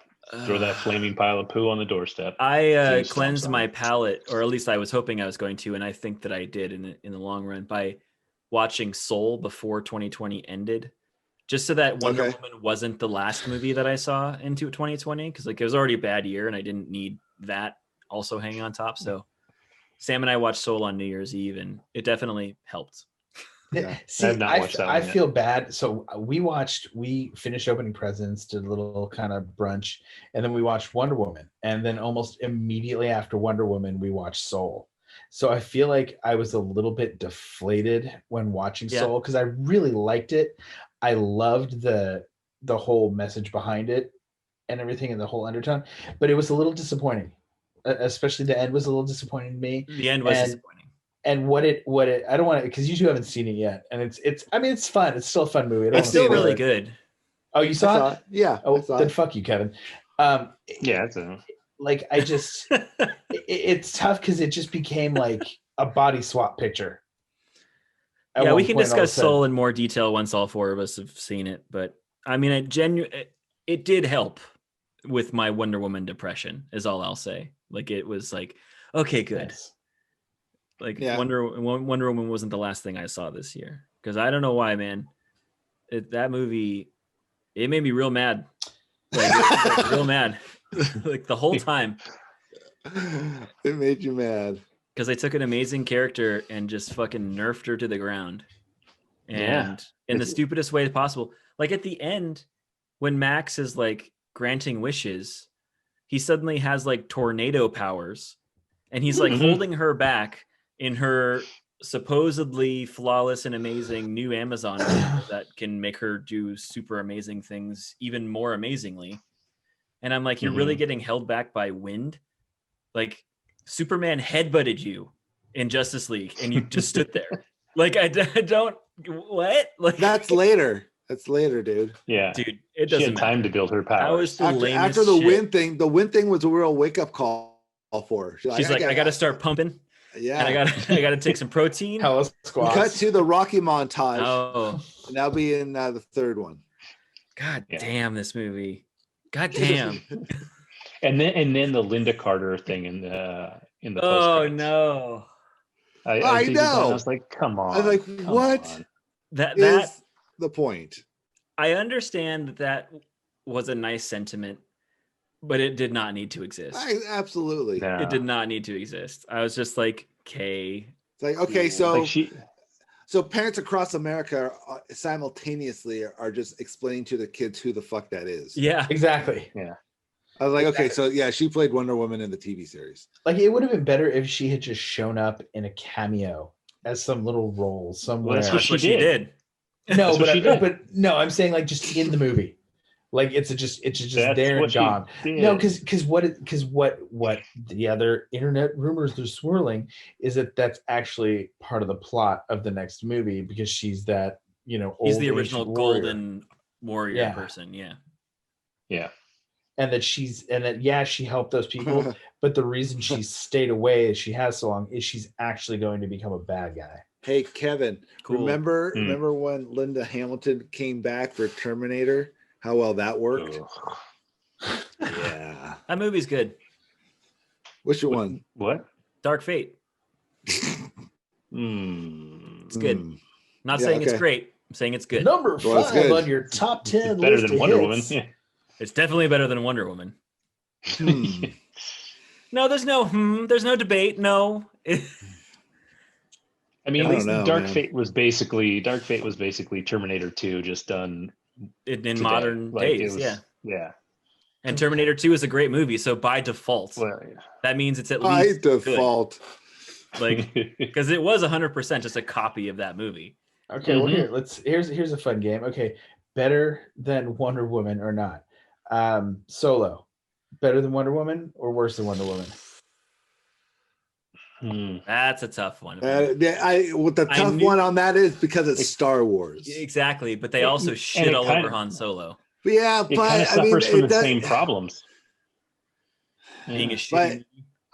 Throw that flaming pile of poo on the doorstep. I cleansed my palate, or at least I was hoping I was going to, and I think that I did in the long run by watching Soul before 2020 ended, just so that Wonder Woman wasn't the last movie that I saw into 2020, because like it was already a bad year and I didn't need that also hanging on top. So Sam and I watched Soul on New Year's Eve, and it definitely helped. Yeah. See, I have not watched that. I feel bad. So we finished opening presents, did a little kind of brunch, and then we watched Wonder Woman. And then almost immediately after Wonder Woman, we watched Soul. So I feel like I was a little bit deflated when watching Soul because I really liked it. I loved the whole message behind it and everything and the whole undertone, but it was a little disappointing. Especially the end was a little disappointing to me. The end was disappointing. And what it I don't want to, because you two haven't seen it yet, and it's fun. It's still a fun movie. It's still really good. Oh, you saw it? Yeah. Oh, then fuck you, Kevin. Yeah, it's like I just it's tough because it just became like a body swap picture. Yeah, we can discuss Soul in more detail once all four of us have seen it. But I mean, it did help with my Wonder Woman depression, is all I'll say. Like it was like, okay, good. Yes. Like Wonder Woman wasn't the last thing I saw this year, because I don't know why, man. That movie, it made me real mad, like real mad, like the whole time. It made you mad because they took an amazing character and just fucking nerfed her to the ground, and in the stupidest way possible. Like at the end, when Max is like granting wishes, he suddenly has like tornado powers, and he's like holding her back in her supposedly flawless and amazing new Amazon that can make her do super amazing things even more amazingly. And I'm like, you're really getting held back by wind? Like Superman headbutted you in Justice League and you just stood there. Like I don't, what? Like that's later. That's later, dude. Yeah. Dude, it doesn't She had time to build her power. That was the after the wind thing, the wind thing was a real wake-up call for her. She's like, I gotta start pumping. Yeah, and I gotta take some protein. Cut to the Rocky montage. Oh, and that'll be in the third one. God damn this movie. God damn. and then the Linda Carter thing in the oh no. I know. I was like, come on. I was like, what? That's the point. I understand that was a nice sentiment, but it did not need to exist. Absolutely. No. It did not need to exist. I was just like, okay. It's like, okay, so so parents across America simultaneously are just explaining to the kids who the fuck that is. Yeah, exactly. Yeah. I was like, okay, so yeah, she played Wonder Woman in the TV series. Like it would have been better if she had just shown up in a cameo as some little role somewhere. Well, that's what she did. No, but no, I'm saying like just in the movie. Like it's just there and gone. No, because what the other internet rumors they're swirling is that's actually part of the plot of the next movie, because she's that he's the original golden warrior person. Yeah. and that she helped those people, but the reason she stayed away as she has so long is she's actually going to become a bad guy. Hey Kevin, remember when Linda Hamilton came back for Terminator? How well that worked? Yeah, that movie's good. Which one? What? Dark Fate. It's good. Not saying it's great. I'm saying it's good. Number 5 on your top 10 it's better list than Wonder hits. Woman. Yeah. It's definitely better than Wonder Woman. No, there's no debate. No. I mean, at least Dark Fate was basically Terminator 2 just done in modern days. Yeah. And Terminator 2 is a great movie, so by default, that means it's at least by default. Like, because it was 100% just a copy of that movie. Okay, well here's a fun game. Okay, better than Wonder Woman or not? Solo, better than Wonder Woman or worse than Wonder Woman? That's a tough one. The tough one on that is because it's Star Wars. Exactly, but they also shit all over Han Solo. Yeah, it kind of suffers from the same problems. Being a shitty.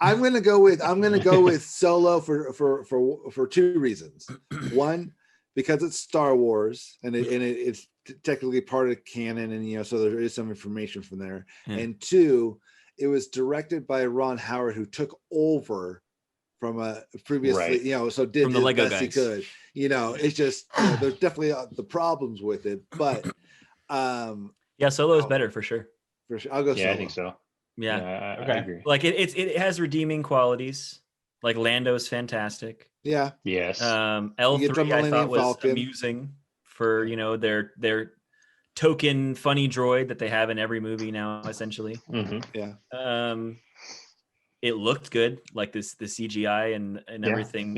I'm gonna go with Solo for two reasons. One, because it's Star Wars and it's technically part of canon, and so there is some information from there. And two, it was directed by Ron Howard, who took over from a previously, so did from the Lego guys. He could. It's just there's definitely the problems with it, but Solo is better for sure. For sure, I'll go. Solo. I think so. Yeah, I agree. Like it has redeeming qualities. Like Lando's fantastic. Yeah. Yes. L3 I thought was amusing for their token funny droid that they have in every movie now, essentially. Mm-hmm. Yeah. It looked good. Like the CGI and everything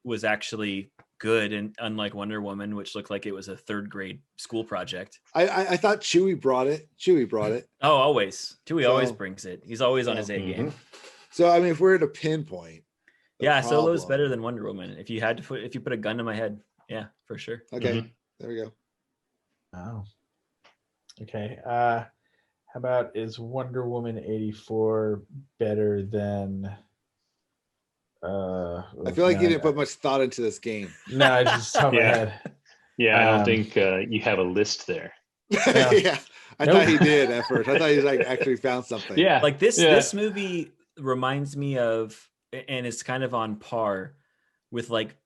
was actually good, and unlike Wonder Woman, which looked like it was a third grade school project. I thought Chewie brought it. Oh, always. Chewie always brings it. He's always on his A game. So I mean, if we're at a pinpoint, Solo's better than Wonder Woman. If you put a gun to my head, yeah, for sure. Okay, there we go. Oh, okay. How about, is Wonder Woman 84 better than? I feel like you didn't put much thought into this game. No, I just top my head. Yeah, I don't think you have a list there. Yeah, I thought he did at first. I thought he actually found something. Yeah, like this movie reminds me of, and it's kind of on par with like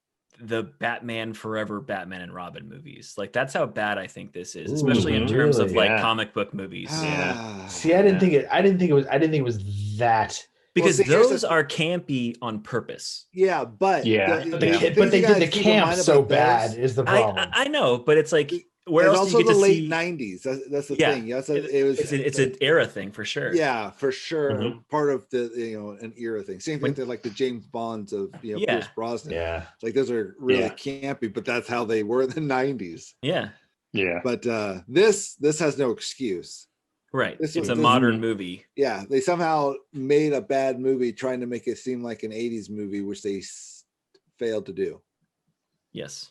the Batman Forever, Batman and Robin movies. Like that's how bad I think this is, especially in terms of like comic book movies. See, I didn't think it was that. Because those are campy on purpose. Yeah, but but they did the camp so bad is the problem. I know, but it's like where else also do you get the late 90s. That's the thing. It's an era thing for sure. Yeah, for sure. Part of the an era thing. Same thing like the James Bonds of Pierce Brosnan. Yeah, like those are really campy, but that's how they were in the 90s. Yeah. But this has no excuse. Right. It's a modern movie. Yeah. They somehow made a bad movie trying to make it seem like an 80s movie, which they failed to do. Yes.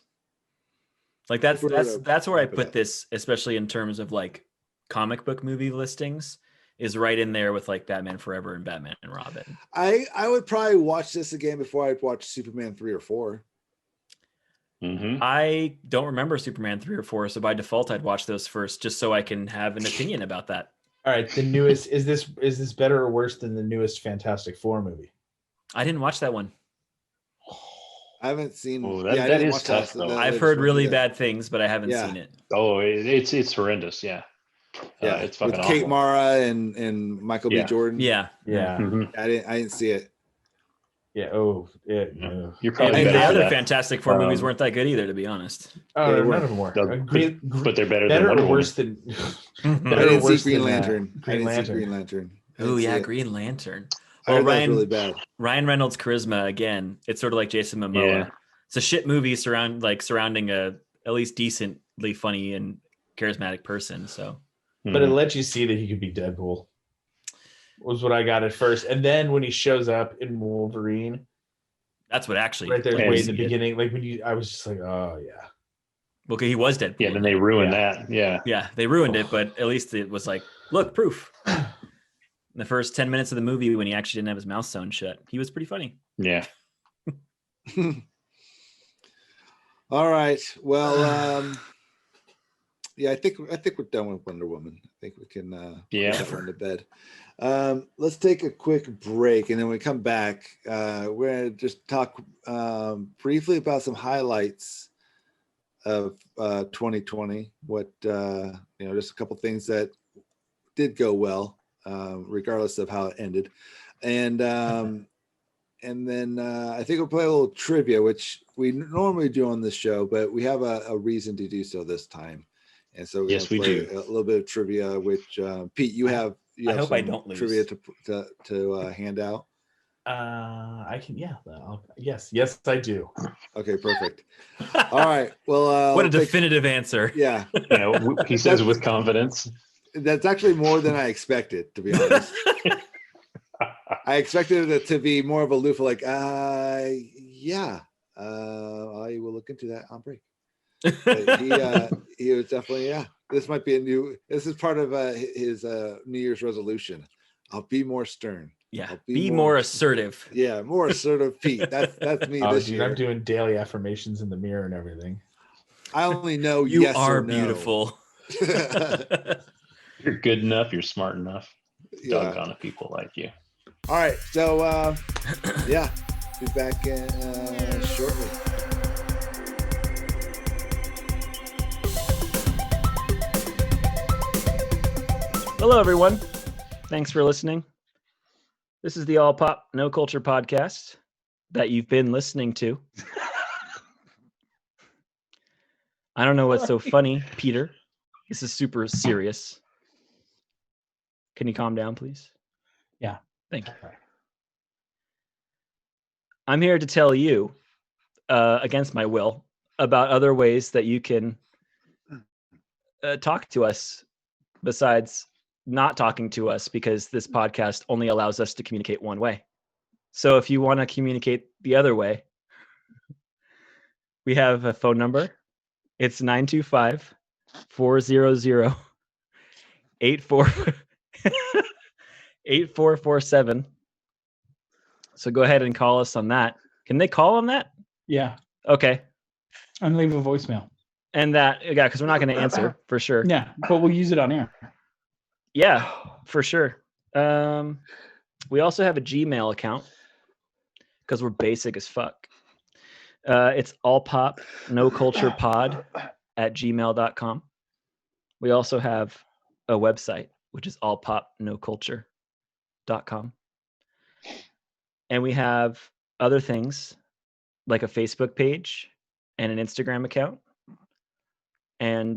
Like that's where I put this, especially in terms of like comic book movie listings, is right in there with like Batman Forever and Batman and Robin. I would probably watch this again before I'd watch Superman 3 or 4. I don't remember Superman 3 or 4, so by default I'd watch those first just so I can have an opinion about that. All right, the newest is this better or worse than the newest Fantastic Four movie? I didn't watch that one. I haven't seen. That is tough, though. I've heard really bad things, but I haven't seen it. Oh, it's horrendous. Yeah, it's fucking with awful. Kate Mara and Michael B. Jordan. Yeah. I didn't see it. Yeah. Oh, yeah. No. You're probably the other Fantastic Four movies weren't that good either, to be honest. Oh, none of them were. But they're better than Wonder or worse Woman. than. I didn't see Green Lantern. Green Lantern. Oh yeah, Green Lantern. Well, really bad. Ryan Reynolds' charisma again. It's sort of like Jason Momoa. Yeah. It's a shit movie surrounding a at least decently funny and charismatic person. So, but it lets you see that he could be Deadpool. Was what I got at first, and then when he shows up in Wolverine, that's what actually right there, way in the beginning. Like I was just like, oh yeah. Well, okay, he was Deadpool. Yeah, then they ruined that. Yeah, they ruined it, but at least it was like, look, proof. The first 10 minutes of the movie when he actually didn't have his mouth sewn shut. He was pretty funny. Yeah. All right. Well, yeah, I think we're done with Wonder Woman. I think we can put that one to bed. Let's take a quick break, and then when we come back, we're gonna just talk briefly about some highlights of 2020. What just a couple things that did go well, regardless of how it ended, and then I think we'll play a little trivia, which we normally do on this show, but we have a reason to do so this time. And so we're going to play a little bit of trivia, which Pete, you have I hope I don't lose. Trivia to hand out. I can, yes, I do. Okay, perfect. All right. Well, what a definitive answer. Yeah. He says it with confidence. That's actually more than I expected, to be honest. I expected it to be more of a loofah, like, I will look into that on break. But he was definitely, this might be this is part of his New Year's resolution. I'll be more stern. Yeah, I'll be more assertive. Yeah, more assertive, Pete. That's me this year. I'm doing daily affirmations in the mirror and everything. I only know you yes are or no. Beautiful. You're good enough. You're smart enough. Doggone it, people like you. All right, so be back shortly. Hello, everyone. Thanks for listening. This is the All Pop No Culture podcast that you've been listening to. I don't know what's so funny, Peter. This is super serious. Can you calm down, please? Yeah. Thank you. I'm here to tell you, against my will, about other ways that you can talk to us besides not talking to us, because this podcast only allows us to communicate one way. So if you want to communicate the other way, we have a phone number. It's 925-400-8447. So go ahead and call us on that. Can they call on that? Yeah. Okay. And leave a voicemail. And that, because we're not going to answer for sure. Yeah, but we'll use it on air. Yeah, for sure. We also have a Gmail account because we're basic as fuck. It's allpopnoculturepod@gmail.com. We also have a website, which is allpopnoculture.com. And we have other things like a Facebook page and an Instagram account and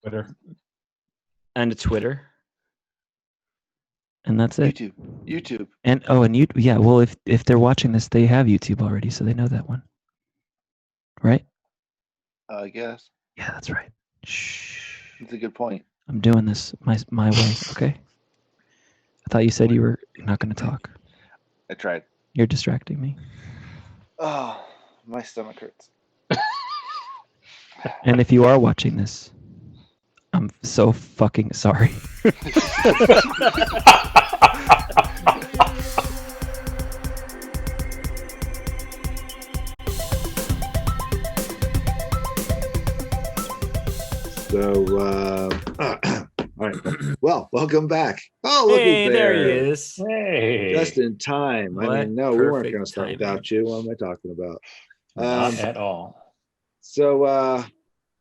Twitter. And a Twitter. And that's it. YouTube. And YouTube. Yeah, well, if they're watching this, they have YouTube already, so they know that one. Right? I guess. Yeah, that's right. Shh. That's a good point. I'm doing this my way, okay? I thought you said you were not going to talk. I tried. You're distracting me. Oh, my stomach hurts. And if you are watching this, I'm so fucking sorry. So, all right. Well, welcome back. Oh, look who's there he is. Hey. Just in time. What I mean, no, we weren't perfect going to start timing. without you. What am I talking about? Not at all. So,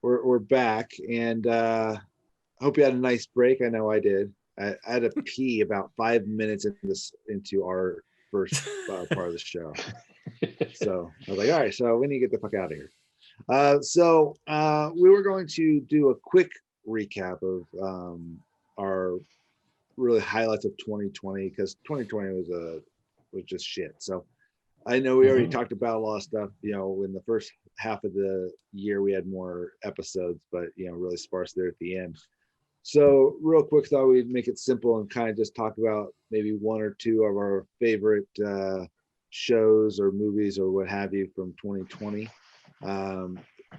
we're back, and I hope you had a nice break. I know I did. I had to pee about 5 minutes into our first part of the show. So I was like, all right, so we need to get the fuck out of here. So we were going to do a quick recap of our really highlights of 2020, because 2020 was just shit. So I know we already talked about a lot of stuff. You know, in the first half of the year we had more episodes, but really sparse there at the end. So real quick, thought we'd make it simple and kind of just talk about maybe one or two of our favorite shows or movies or what have you from 2020.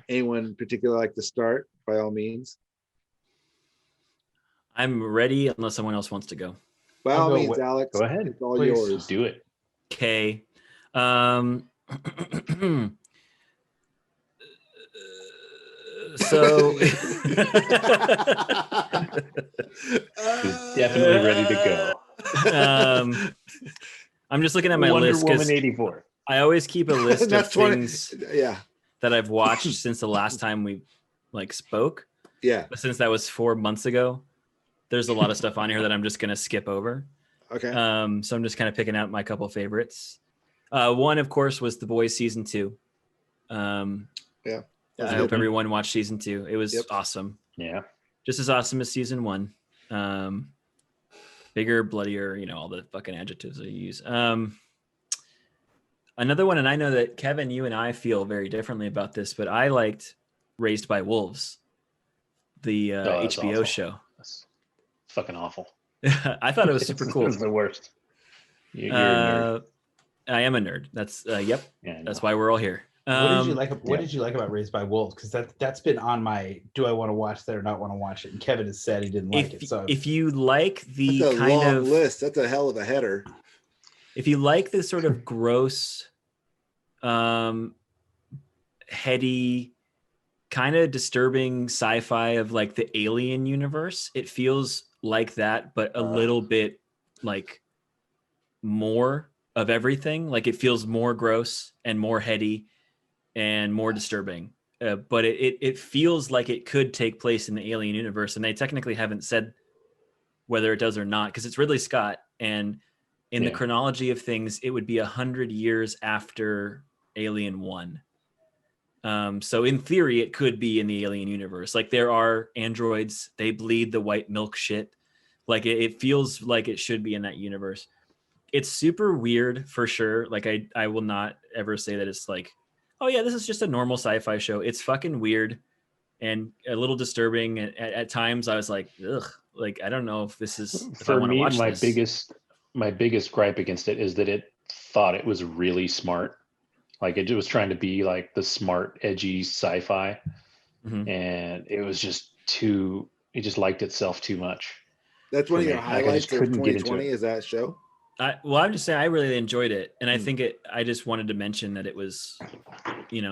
Anyone in particular like to start? By all means. I'm ready unless someone else wants to go. By all means, Alex. Go ahead. It's all yours. Do it. Okay. So definitely ready to go. I'm just looking at my Wonder list Woman 84. I always keep a list of things that I've watched since the last time we spoke. Yeah. But since that was 4 months ago, there's a lot of stuff on here that I'm just gonna skip over. Okay. So I'm just kind of picking out my couple favorites. One, of course, was The Boys season 2. Yeah. I hope everyone watched season 2. It was awesome. Yeah. Just as awesome as season 1. Bigger, bloodier, all the fucking adjectives I use. Another one, and I know that Kevin, you and I feel very differently about this, but I liked Raised by Wolves, the HBO awful. show. That's fucking awful. I thought it was super cool. It was the worst. You're a nerd. I am a nerd. That's yep. Yeah, that's why we're all here. What did you like? What did you like about Raised by Wolves? Because that's been on my do I want to watch that or not want to watch it? And Kevin has said he didn't like it. So if you like the that's a kind long of list, that's a hell of a header. If you like the sort of gross, heady, kind of disturbing sci-fi of the Alien universe, it feels like that, but a little bit more of everything. It feels more gross and more heady and more disturbing. But it feels like it could take place in the Alien universe, and they technically haven't said whether it does or not, because it's Ridley Scott, and in the chronology of things, it would be 100 years after Alien 1. So in theory, it could be in the Alien universe. There are androids, they bleed the white milk shit. It feels like it should be in that universe. It's super weird for sure. I will not ever say that it's oh yeah, this is just a normal sci-fi show. It's fucking weird and a little disturbing. At times I was like, ugh, I don't know if this is, if for me, my my biggest gripe against it is that it thought it was really smart. It was trying to be the smart, edgy sci-fi. Mm-hmm. And it was just it just liked itself too much. That's one of your highlights of 2020 is that show? I'm just saying I really enjoyed it. And I think I just wanted to mention that it was,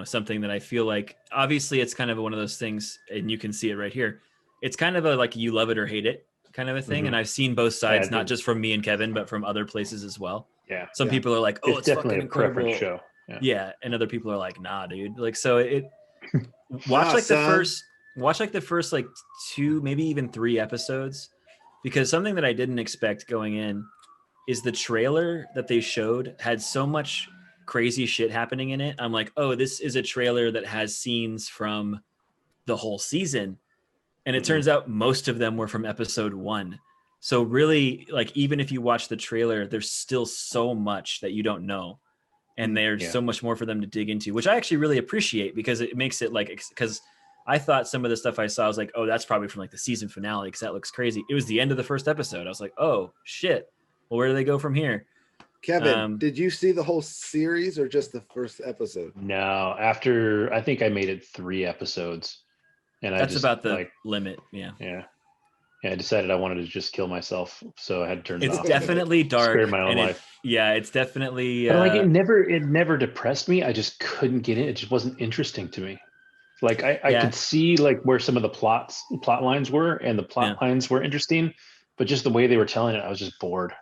something that I feel obviously it's kind of one of those things, and you can see it right here. It's kind of a you love it or hate it kind of a thing. Mm-hmm. And I've seen both sides, not just from me and Kevin, but from other places as well. Yeah. Some people are like, oh, it's definitely fucking incredible. Preference show. Yeah. And other people are like, nah, dude. So it watch the first 2, maybe even 3 episodes, because something that I didn't expect going in is the trailer that they showed had so much crazy shit happening in it. I'm like, oh, this is a trailer that has scenes from the whole season. And it turns out most of them were from episode 1. So really, even if you watch the trailer, there's still so much that you don't know. And there's so much more for them to dig into, which I actually really appreciate, because it makes it because I thought some of the stuff I saw, I was like, oh, that's probably from the season finale, because that looks crazy. It was the end of the first episode. I was like, oh shit. Well, where do they go from here? Kevin, did you see the whole series or just the first episode? No, after I think I made it 3 episodes. And that's about the limit. Yeah. I decided I wanted to just kill myself, so I had to turn it off. It's definitely dark. Spare my own life. It's definitely. But it never depressed me. I just couldn't get in. It just wasn't interesting to me. I could see where some of the plot lines were, and the plot lines were interesting, but just the way they were telling it, I was just bored.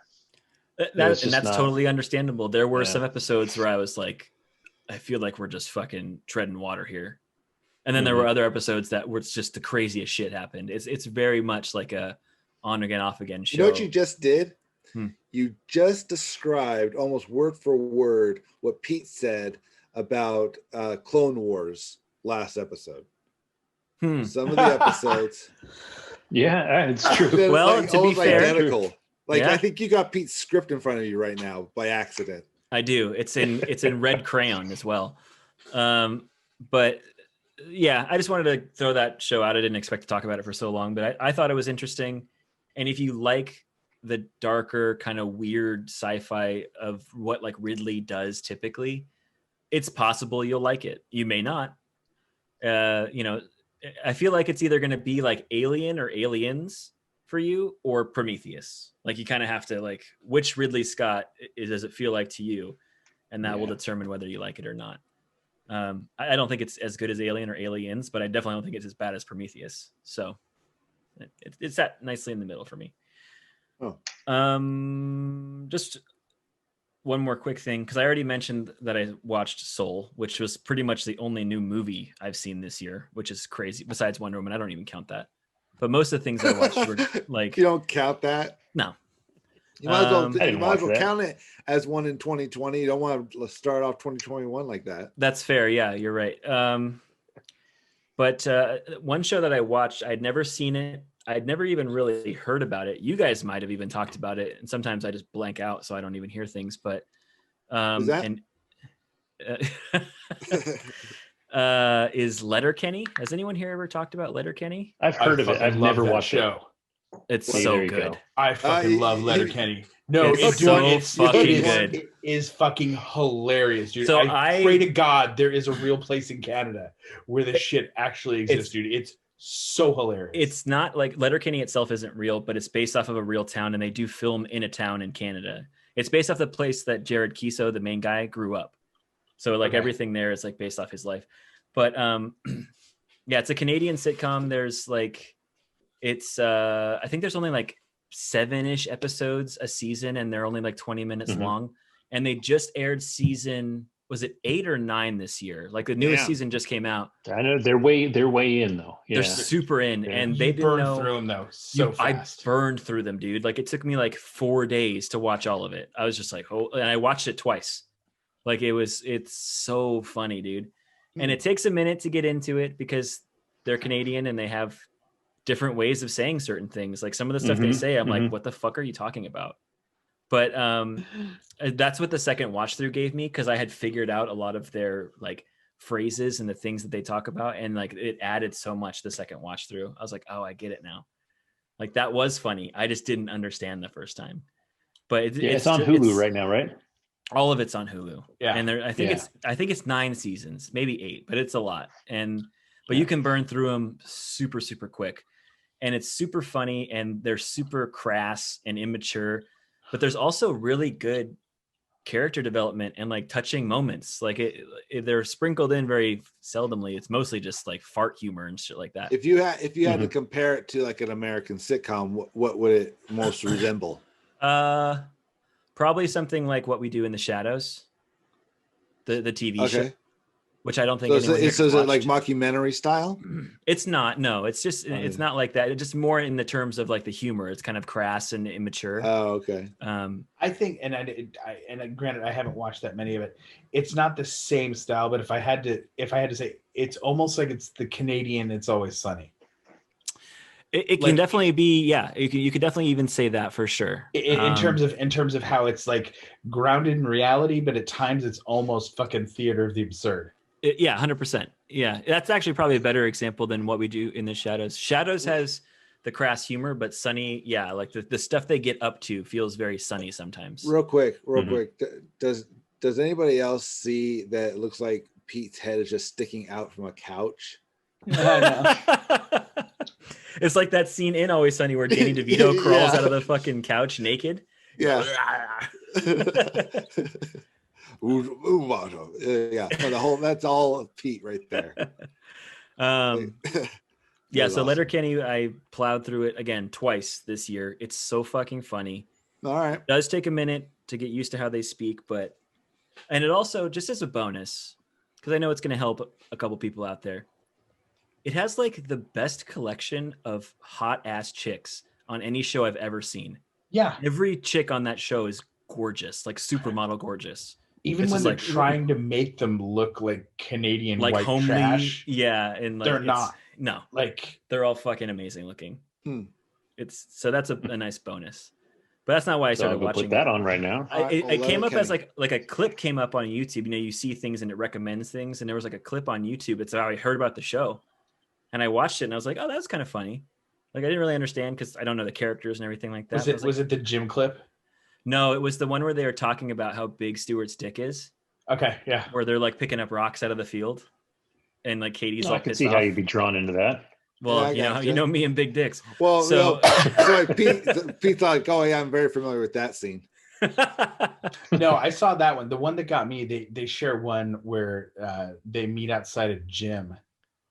That's totally understandable. There were some episodes where I was like, I feel like we're just fucking treading water here. And then there were other episodes that were just the craziest shit happened. It's very much like a on again, off again show. You know what you just did? You just described almost word for word what Pete said about Clone Wars last episode. Some of the episodes. Yeah, it's true. Well, to be fair, identical. I think you got Pete's script in front of you right now by accident. I do. It's in red crayon as well. But yeah, I just wanted to throw that show out. I didn't expect to talk about it for so long, but I thought it was interesting. And if you like the darker kind of weird sci-fi of what Ridley does typically, it's possible you'll like it. You may not. I feel like it's either going to be like Alien or Aliens, for you, or Prometheus. Like you kind of have to like, which Ridley Scott does it feel like to you, and that will determine whether you like it or not. I don't think it's as good as Alien or Aliens, but I definitely don't think it's as bad as Prometheus. So it's that nicely in the middle for me. Just one more quick thing, because I already mentioned that I watched Soul, which was pretty much the only new movie I've seen this year, which is crazy. Besides Wonder Woman, I don't even count that. But most of the things I watched were like... You don't count that? No. You might as well count it as one in 2020. You don't want to start off 2021 like that. That's fair. Yeah, you're right. But one show that I watched, I'd never seen it. I'd never even really heard about it. You guys might have even talked about it. And sometimes I just blank out, so I don't even hear things. But is Letterkenny? Has anyone here ever talked about Letterkenny? I've heard of it. I've never watched it. It's so good. I fucking love Letterkenny. No, it's so fucking good. It is fucking hilarious, dude. So I pray to God there is a real place in Canada where this shit actually exists, dude. It's so hilarious. It's not like Letterkenny itself isn't real, but it's based off of a real town, and they do film in a town in Canada. It's based off the place that Jared Kiso, the main guy, grew up. So like everything there is like based off his life. But yeah, it's a Canadian sitcom. There's like, it's I think there's only like 7-ish episodes a season, and they're only like 20 minutes long. And they just aired season, was it 8 or 9 this year? Like the newest season just came out. I know they're way in though. Yeah. They're super in, and they didn't know. Through them though so fast. I burned through them, dude. Like it took me like 4 days to watch all of it. I was just like, oh, and I watched it twice. Like it's so funny, dude. And it takes a minute to get into it because they're Canadian and they have different ways of saying certain things. Like some of the stuff they say, I'm like, what the fuck are you talking about? But that's what the second watch through gave me, because I had figured out a lot of their like phrases and the things that they talk about, and like it added so much the second watch through. I was like, oh, I get it now. Like that was funny. I just didn't understand the first time. But it's on Hulu right now, right? All of it's on Hulu. Yeah. And I think it's 9 seasons, maybe 8, but it's a lot. But you can burn through them super, super quick. And it's super funny, and they're super crass and immature, but there's also really good character development and like touching moments. Like they're sprinkled in very seldomly. It's mostly just like fart humor and shit like that. If you had to compare it to like an American sitcom, what would it most resemble? Probably something like What We Do in the Shadows, the TV show, which I don't think. So is it like mockumentary style? It's not. No, it's just it's not like that. It's just more in the terms of like the humor. It's kind of crass and immature. Oh, okay. I think, and granted, I haven't watched that many of it. It's not the same style, but if I had to say, it's almost like it's the Canadian It's Always Sunny. It can definitely be, yeah. You could definitely even say that for sure. In terms of how it's like grounded in reality, but at times it's almost fucking theater of the absurd. Yeah, 100%. Yeah, that's actually probably a better example than What We Do in the Shadows. Shadows has the crass humor, but Sunny, yeah, like the stuff they get up to feels very Sunny sometimes. Real quick. Does anybody else see that it looks like Pete's head is just sticking out from a couch? No. It's like that scene in Always Sunny where Danny DeVito crawls out of the fucking couch naked. Yeah. Yeah. That's all Pete right there. Yeah. So Letterkenny, I plowed through it again twice this year. It's so fucking funny. All right. It does take a minute to get used to how they speak, and it also, just as a bonus, because I know it's going to help a couple people out there, it has like the best collection of hot ass chicks on any show I've ever seen. Yeah. Every chick on that show is gorgeous, like supermodel gorgeous. Even when they're like, trying to make them look like Canadian like white homely trash. Yeah. And like, they're not. No. Like they're all fucking amazing looking. So that's a nice bonus. But that's not why I started watching. Put that on right now. It came up as like a clip came up on YouTube. You know, you see things and it recommends things. And there was like a clip on YouTube. It's how I heard about the show. And I watched it and I was like, oh, that's kind of funny. Like I didn't really understand because I don't know the characters and everything like that. Was it the gym clip? No, it was the one where they were talking about how big Stewart's dick is. Okay, yeah. Where they're like picking up rocks out of the field. And like Katie's I can see how you'd be drawn into that. Well, you know me and big dicks. Well, so like Pete's like, oh yeah, I'm very familiar with that scene. No, I saw that one. The one that got me, they share one where they meet outside a gym.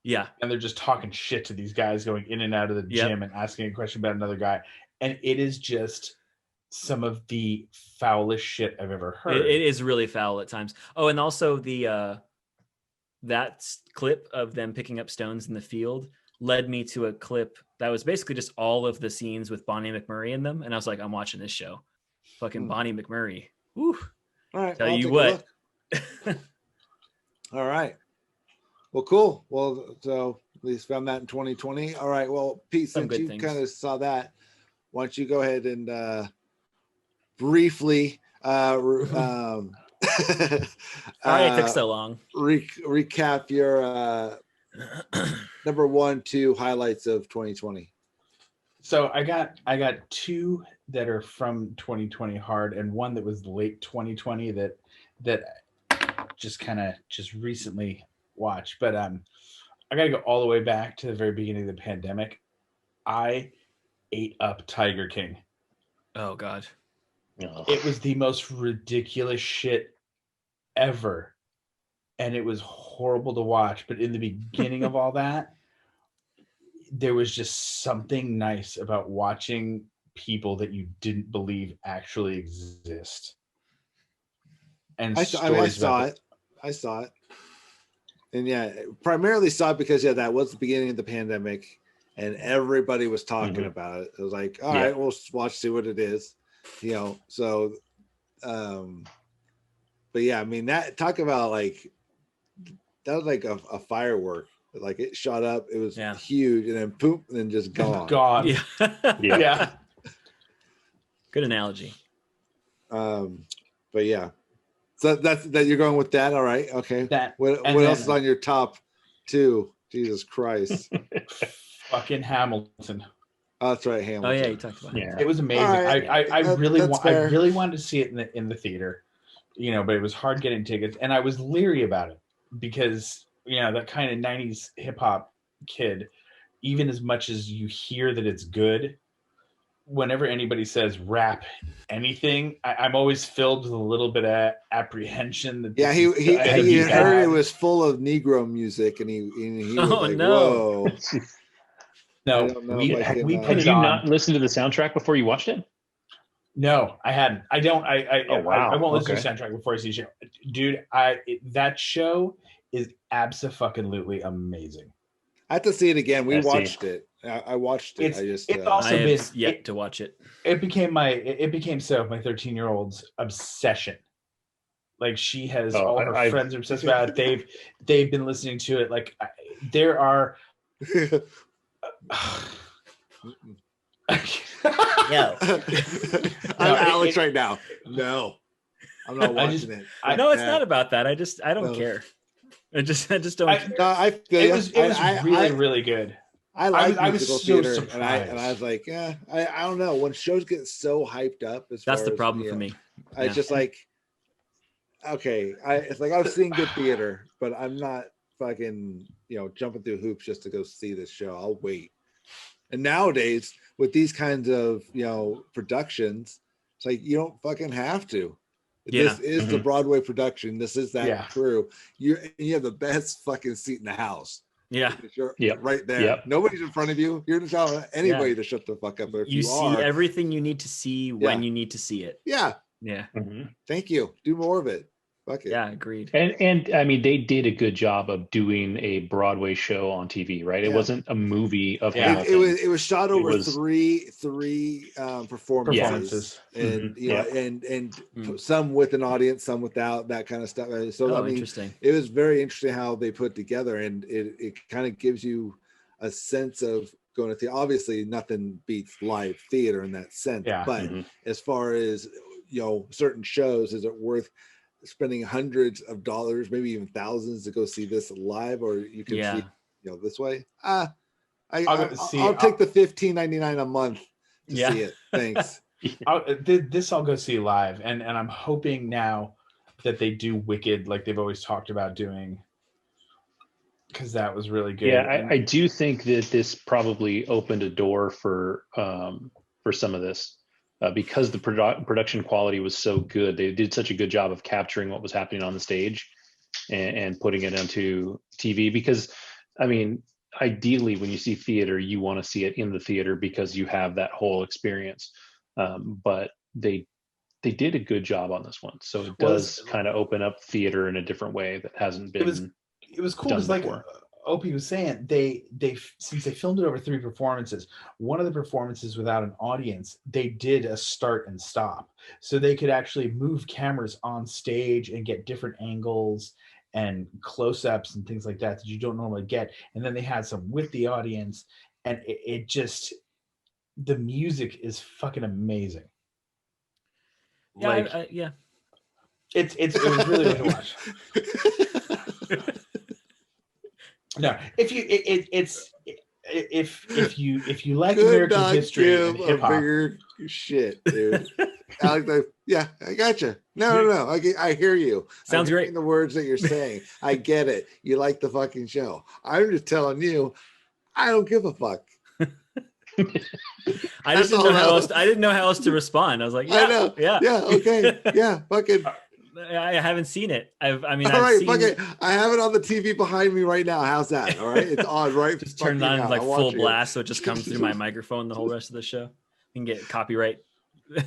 Yeah. And they're just talking shit to these guys going in and out of the gym and asking a question about another guy. And it is just some of the foulest shit I've ever heard. It is really foul at times. Oh, and also the that clip of them picking up stones in the field led me to a clip that was basically just all of the scenes with Bonnie McMurray in them. And I was like, I'm watching this show. Fucking Bonnie McMurray. Woo. All right. Tell you what. All right. Well, cool. Well, so at least found that in 2020. All right. Well, Pete, since you kind of saw that, why don't you go ahead and briefly sorry it took so long. Recap your number 1, 2 highlights of 2020. So I got 2 that are from 2020 hard, and one that was late 2020 that just recently watched. But I gotta go all the way back to the very beginning of the pandemic. I ate up Tiger King. Oh God. Oh. It was the most ridiculous shit ever. And it was horrible to watch. But in the beginning of all that, there was just something nice about watching people that you didn't believe actually exist. And I saw it. And yeah, primarily saw it because that was the beginning of the pandemic and everybody was talking about it. It was like, all right, we'll watch, see what it is. So but yeah, I mean, that talk about like that was like a firework. Like it shot up, it was huge, and then poop, and then just gone. Yeah. Good analogy. But yeah. So that's that you're going with that. All right. Okay. What else is on your top 2? Jesus Christ. Fucking Hamilton. Oh, that's right, Hamilton. Oh yeah, you talked about it. Yeah. It was amazing. Right. I really wanted to see it in the theater, but it was hard getting tickets, and I was leery about it because that kind of 90s hip hop kid, even as much as you hear that it's good, whenever anybody says rap anything, I'm always filled with a little bit of apprehension. That he heard it was full of Negro music, and he was like, no. Whoa. No, did you not listen to the soundtrack before you watched it? No, I hadn't. I don't. I won't listen to the soundtrack before I see the show. Dude, that show is abso-fucking-lutely amazing. I have to see it again. We watched it. I watched it. It's also been yet to watch it. It became Sarah, my 13-year-old's obsession. Like she has all her friends are obsessed about it. They've been listening to it. Like there are. No. I'm Alex right now. No, I'm not watching it. No, it's not about that. I don't care. I just don't. It was really good. I like musical theater, so and I was like, I don't know. When shows get so hyped up, that's the problem for me. I just like, okay, it's like I've seen good theater, but I'm not fucking jumping through hoops just to go see this show. I'll wait. And nowadays, with these kinds of productions, it's like you don't fucking have to. This is the Broadway production. This is that crew. You have the best fucking seat in the house. Yeah. You're right there. Yep. Nobody's in front of you. You're not telling anybody to shut the fuck up. If you see everything you need to see when you need to see it. Yeah. Yeah. Thank you. Do more of it. Fuck it. Yeah, agreed. And I mean, they did a good job of doing a Broadway show on TV, right? It wasn't a movie of Hamilton. It was shot over three performances, and and some with an audience, some without, that kind of stuff. So I mean, interesting. It was very interesting how they put together, and it kind of gives you a sense of going to theater. Obviously, nothing beats live theater in that sense. Yeah. But as far as certain shows, is it worth spending hundreds of dollars, maybe even thousands, to go see this live, or you can see this way? I'll take the $15.99 a month to see it. Thanks. This I'll go see live, and I'm hoping now that they do Wicked like they've always talked about doing. because that was really good. Yeah, I do think that this probably opened a door for some of this because the production quality was so good. They did such a good job of capturing what was happening on the stage and putting it onto TV. Because, I mean, ideally, when you see theater, you want to see it in the theater because you have that whole experience. But they did a good job on this one, so it does kind of open up theater in a different way that hasn't been. It was cool because, like Opie was saying, they since they filmed it over 3 performances, one of the performances without an audience, they did a start and stop, so they could actually move cameras on stage and get different angles and close-ups and things like that you don't normally get. And then they had some with the audience, and it just, the music is fucking amazing. Yeah, yeah. It was really good to watch. No, if you like American history and hip hop, bigger shit, dude. Yeah, I gotcha. No. I hear you. Sounds great. The words that you're saying, I get it. You like the fucking show. I'm just telling you, I don't give a fuck. I just didn't know how else. I didn't know how else to respond. I was like, yeah, I know. Yeah, okay, yeah, fucking. I haven't seen it. I've seen... fuck it. I have it on the TV behind me right now. How's that? All right, it's on right. Just turn it on like full blast, so it just comes through my microphone the whole rest of the show. You can get copyright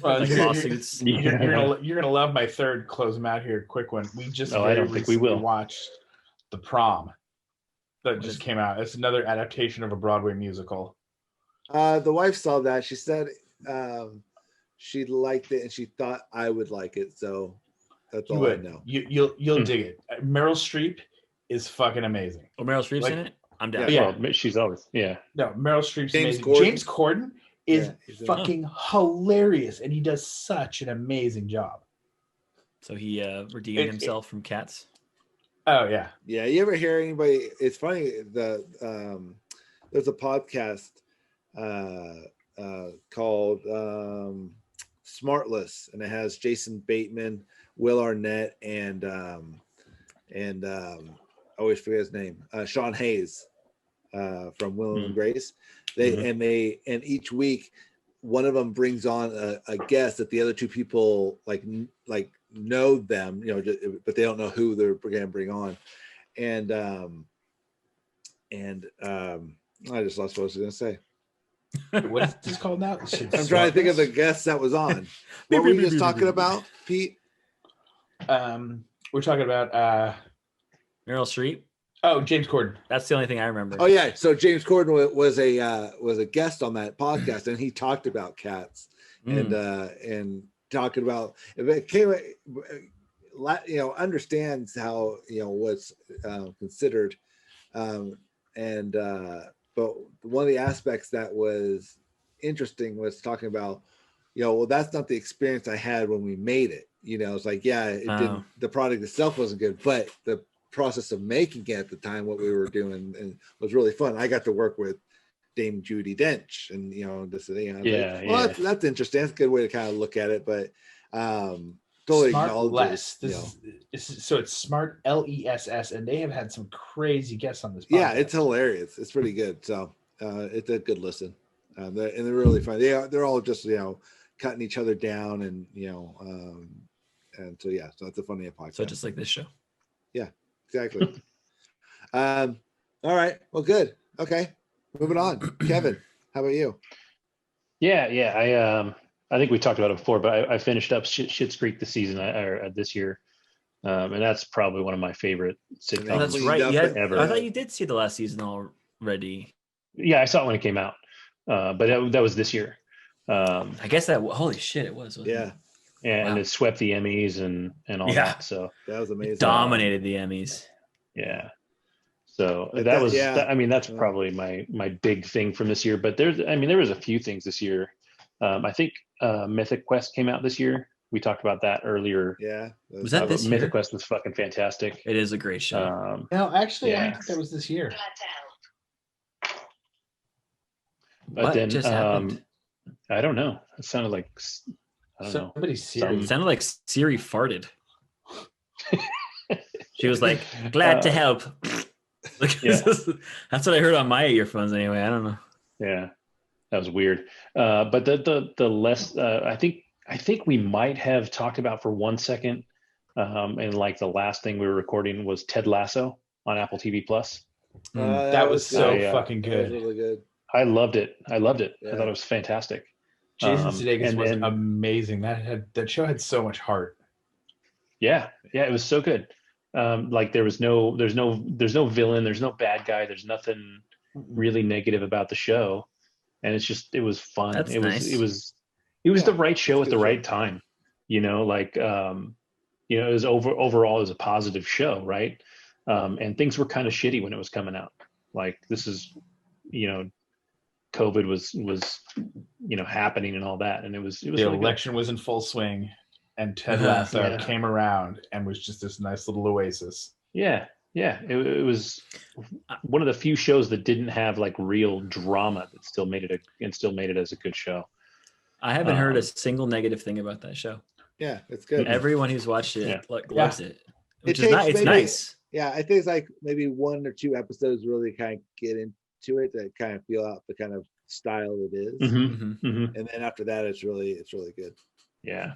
like lawsuits. You're gonna love my third. Close them out here, quick one. We just I don't think we will watched The Prom that just came out. It's another adaptation of a Broadway musical. The wife saw that. She said she liked it and she thought I would like it. So. That's all I know. You'll dig it. Meryl Streep is fucking amazing. Oh, Meryl Streep's in it? I'm down. Yeah, well, she's always No, Meryl Streep's amazing. James Corden is fucking hilarious, and he does such an amazing job. So he redeemed himself from Cats. Oh yeah. Yeah. You ever hear anybody? It's funny. There's a podcast called Smartless, and it has Jason Bateman, Will Arnett, and I always forget his name, Sean Hayes from Will and Grace. And each week one of them brings on a guest that the other two people like know them, but they don't know who they're going to bring on. And I just lost what I was going to say. What is this called now? I'm trying to think of the guest that was on. What were we just talking about, Pete? We're talking about Meryl Streep. Oh, James Corden. That's the only thing I remember. Oh yeah, so James Corden was a guest on that podcast, and he talked about Cats and talking about it came, understands how what's considered, but one of the aspects that was interesting was talking about, well, that's not the experience I had when we made it. It's like, didn't, the product itself wasn't good, but the process of making it at the time, what we were doing, and was really fun. I got to work with Dame Judi Dench, and this thing. That's interesting. That's a good way to kind of look at it, but totally acknowledge so it's Smart LESS, and they have had some crazy guests on this podcast. Yeah, it's hilarious. It's pretty good. So it's a good listen. They're really fun. They're all just cutting each other down, and and so so it's a funny podcast. So just like this show. Yeah, exactly. All right. Well, good. Okay, moving on. Kevin, how about you? Yeah. I think we talked about it before, but I finished up Schitt's Creek this season or this year, and that's probably one of my favorite sitcoms. Oh, that's right. Ever. I thought you did see the last season already. Yeah, I saw it when it came out, but that was this year. I guess that. Holy shit, it was. Yeah. It? And it swept the Emmys and all that. So that was amazing. It dominated the Emmys. Yeah. So that was. I mean, that's probably my big thing from this year. But there was a few things this year. I think Mythic Quest came out this year. We talked about that earlier. Yeah. Was that this year? Mythic Quest was fucking fantastic. It is a great show. No, actually, I think that was this year. But then, just happened? I don't know. It sounded like somebody's Siri. It sounded like Siri farted. She was like, "Glad to help." Like, that's what I heard on my earphones anyway. I don't know. Yeah, that was weird. But the less I think we might have talked about for 1 second, and like the last thing we were recording was Ted Lasso on Apple TV Plus. That was so fucking good. That was really good. I loved it. Yeah. I thought it was fantastic. Jason Sudeikis was amazing. That show had so much heart. Yeah, it was so good. Like there's no villain, there's no bad guy, there's nothing really negative about the show, and it was fun. That's nice. It was the right show at the right time. You know, like it was overall it was a positive show, right? And things were kind of shitty when it was coming out. Like this is, COVID was happening and all that, and it was the really election was in full swing, and Ted Lasso came around and was just this nice little oasis. Yeah, it was one of the few shows that didn't have like real drama that still made it as a good show. I haven't heard a single negative thing about that show. Yeah, it's good. Everyone who's watched it loves it. Which is nice. It's nice. Yeah, I think it's like maybe 1 or 2 episodes really kind of get into it to kind of feel out the kind of style it is. And then after that, it's really good. Yeah,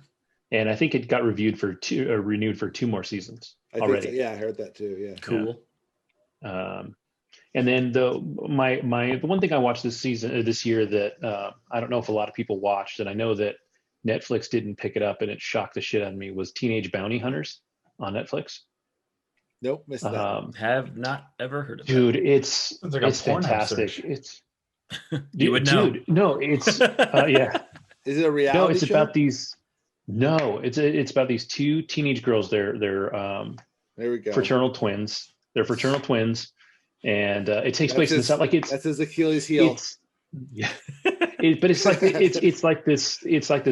and I think it got renewed for 2 more seasons already. So. Yeah, I heard that too. Yeah, cool. And then the one thing I watched this year that I don't know if a lot of people watched, and I know that Netflix didn't pick it up and it shocked the shit out of me, was Teenage Bounty Hunters on Netflix. Nope, missed that. Have not ever heard of it. Dude, it's fantastic. It's you would know. Dude, no, it's yeah. Is it a reality show? No, it's about these. No, it's about these 2 teenage girls. They're there we go. Fraternal twins. They're fraternal twins, and it takes place. It's not like that's his Achilles heel. Yeah, but it's like this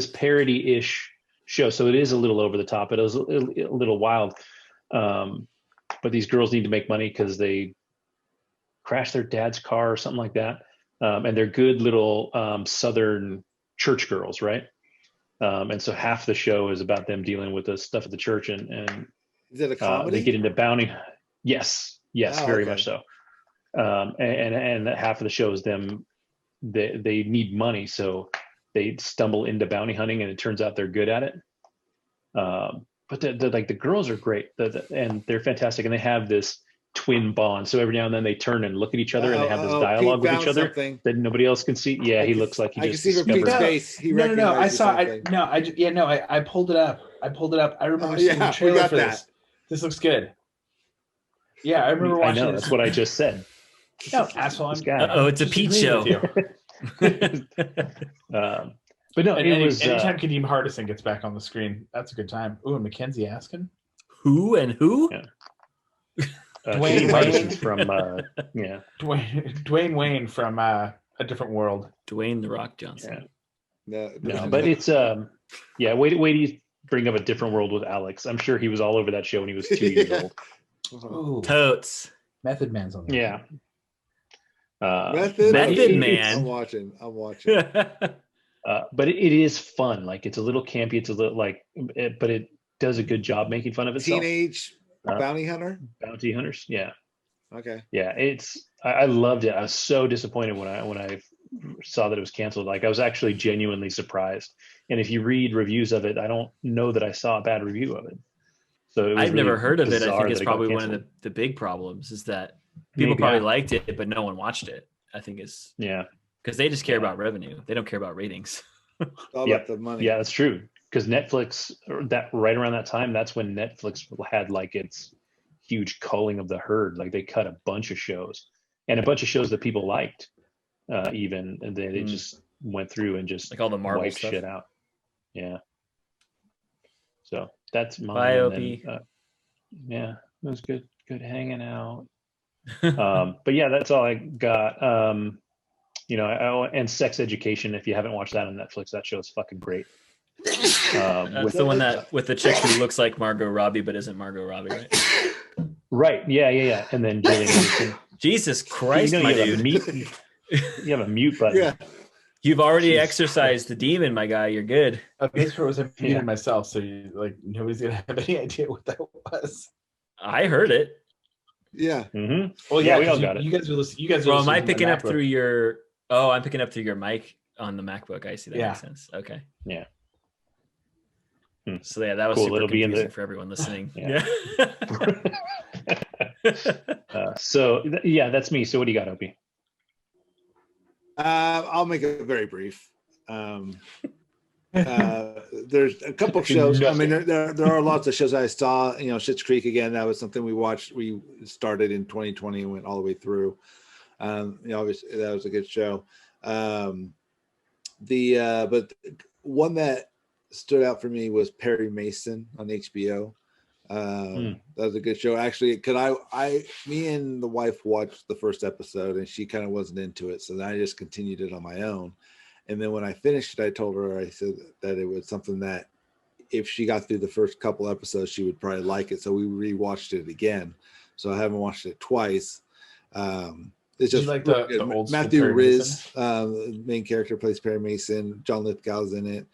parody-ish show. So it is a little over the top. It is a little wild. But these girls need to make money because they crashed their dad's car or something like that. And they're good little Southern church girls, right? And so half the show is about them dealing with the stuff at the church, and is it a comedy? They get into bounty. Yes, very much so. And half of the show is them. They need money, so they stumble into bounty hunting, and it turns out they're good at it. But the girls are great, and they're fantastic, and they have this twin bond. So every now and then they turn and look at each other, and they have this dialogue with each other that nobody else can see. Yeah, he looks like he just discovered. Face. No. I saw. I pulled it up. I remember seeing the trailer for this. This looks good. Yeah, I remember watching. I know. That's what I just said. No, asshole. It's a Pete show. But no, anytime Kadeem Hardison gets back on the screen, that's a good time. Ooh, and Mackenzie Askin. Who? Yeah. Dwayne Wayne from Dwayne Wayne from A Different World. Dwayne the Rock Johnson. Yeah. No, but it's wait till you bring up A Different World with Alex. I'm sure he was all over that show when he was 2 years old. Ooh. Totes. Method Man's on there. Yeah. Method Man. I'm watching. But it is fun. Like it's a little campy. It's a little but it does a good job making fun of itself. Teenage bounty hunters. Yeah. Okay. Yeah. I loved it. I was so disappointed when I saw that it was canceled. Like I was actually genuinely surprised. And if you read reviews of it, I don't know that I saw a bad review of it. So I've never heard of it. I think it's probably one of the big problems is that people probably liked it, but no one watched it. I think it's because they just care about revenue. They don't care about ratings. All about the money. Yeah, that's true. Because Netflix, that right around that time, that's when Netflix had like its huge culling of the herd. Like they cut a bunch of shows, and a bunch of shows that people liked, even, and they just went through and just like all the Marvel wiped stuff. Shit out. Yeah. So that's mine. Biopic. Yeah, it was good hanging out. But yeah, that's all I got. And Sex Education. If you haven't watched that on Netflix, that show is fucking great. That's the one that with the chick who looks like Margot Robbie but isn't Margot Robbie, right? Right. Yeah. And then Gillian Anderson. Jesus Christ, my dude! You have a mute button. Yeah. You've already exercised the demon, my guy. You're good. This was muted myself, so nobody's gonna have any idea what that was. I heard it. Yeah. Mm-hmm. Well, yeah, we all got it. You guys are listening. You guys are. Well, am I picking up through your? Oh, I'm picking up through your mic on the MacBook. I see. That makes sense. Okay. Yeah. So yeah, that was super confusing for everyone listening. Yeah. That's me. So what do you got, Opie? I'll make it very brief. There's a couple of shows. I mean, there are lots of shows I saw. Schitt's Creek again. That was something we watched. We started in 2020 and went all the way through. Obviously that was a good show. But one that stood out for me was Perry Mason on HBO. That was a good show, actually, because me and the wife watched the first episode and she kind of wasn't into it, so then I just continued it on my own. And then when I finished it, I told her, I said that it was something that if she got through the first couple episodes, she would probably like it. So we rewatched it again. So I haven't watched it twice. It's just like the old Matthew Riz, main character, plays Perry Mason. John Lithgow's in it.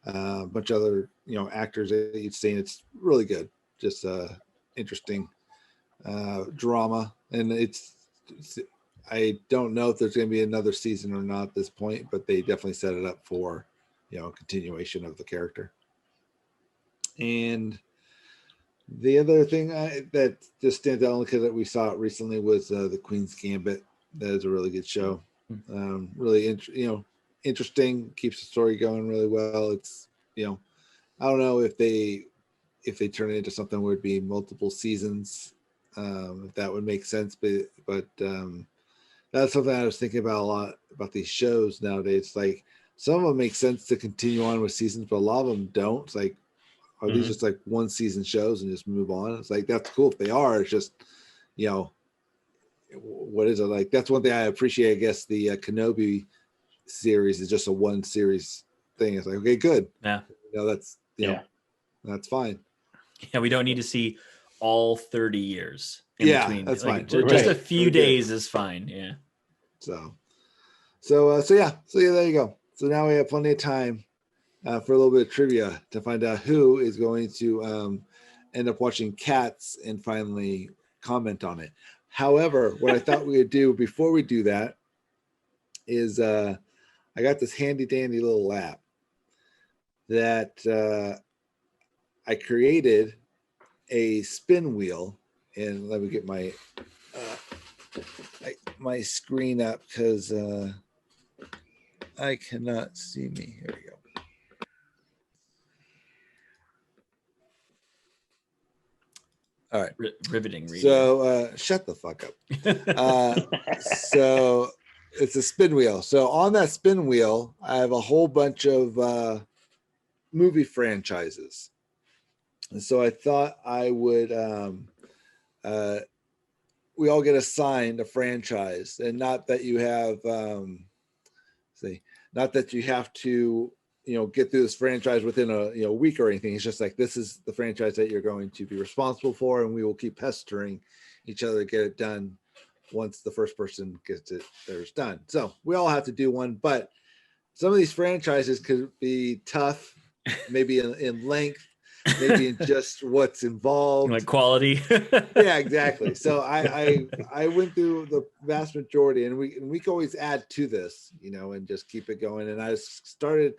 A bunch of other actors that you've seen. It's really good. Just interesting drama, and it's I don't know if there's going to be another season or not at this point, but they definitely set it up for a continuation of the character. And the other thing that just stands out only because we saw it recently was the Queen's Gambit. That is a really good show. Really interesting, keeps the story going really well. It's I don't know if they turn it into something where it'd be multiple seasons, if that would make sense, but that's something I was thinking about a lot about these shows nowadays. Like, some of them make sense to continue on with seasons, but a lot of them don't. It's like, are these just like one season shows and just move on? It's like, that's cool if they are. It's just, what is it like? That's one thing I appreciate. I guess the Kenobi series is just a one series thing. It's like, okay, good. Yeah. That's that's fine. Yeah, we don't need to see all 30 years in between. That's fine. Just a few days is fine. Yeah. So there you go. So now we have plenty of time for a little bit of trivia to find out who is going to end up watching Cats and finally comment on it. However, what I thought we would do before we do that is I got this handy dandy little app that I created a spin wheel, and let me get my my screen up because I cannot see me. Here we go. All right. Riveting reading. So shut the fuck up. So it's a spin wheel. So on that spin wheel, I have a whole bunch of movie franchises. And so I thought I would we all get assigned a franchise, and not that you have not that you have to get through this franchise within a week or anything. It's just like, this is the franchise that you're going to be responsible for, and we will keep pestering each other to get it done once the first person gets it theirs done. So we all have to do one, but some of these franchises could be tough, maybe in length, maybe in just what's involved, like quality. Yeah, exactly. So I went through the vast majority, and we can always add to this, and just keep it going. And I started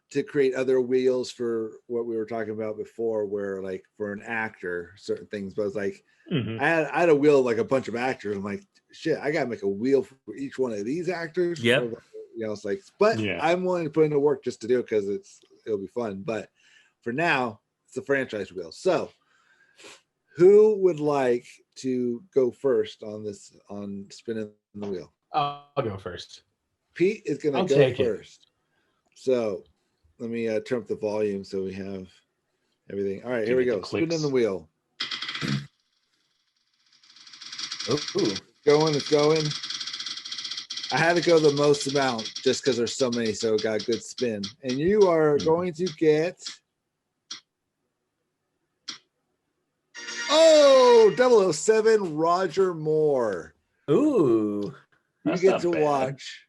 to create other wheels for what we were talking about before, where like for an actor, certain things, but it's like, I had a wheel, like a bunch of actors. I'm like, shit, I gotta make a wheel for each one of these actors. Yep. It's like, but I'm willing to put into work just to do it because it'll be fun. But for now, it's a franchise wheel. So who would like to go first on spinning the wheel? I'll go first. Pete is gonna go first. So let me turn up the volume so we have everything. All right, here we go. Spinning the wheel. It's going. I had to go the most amount just because there's so many, so it got a good spin. And you are going to get 007 Roger Moore. Ooh. You get to watch.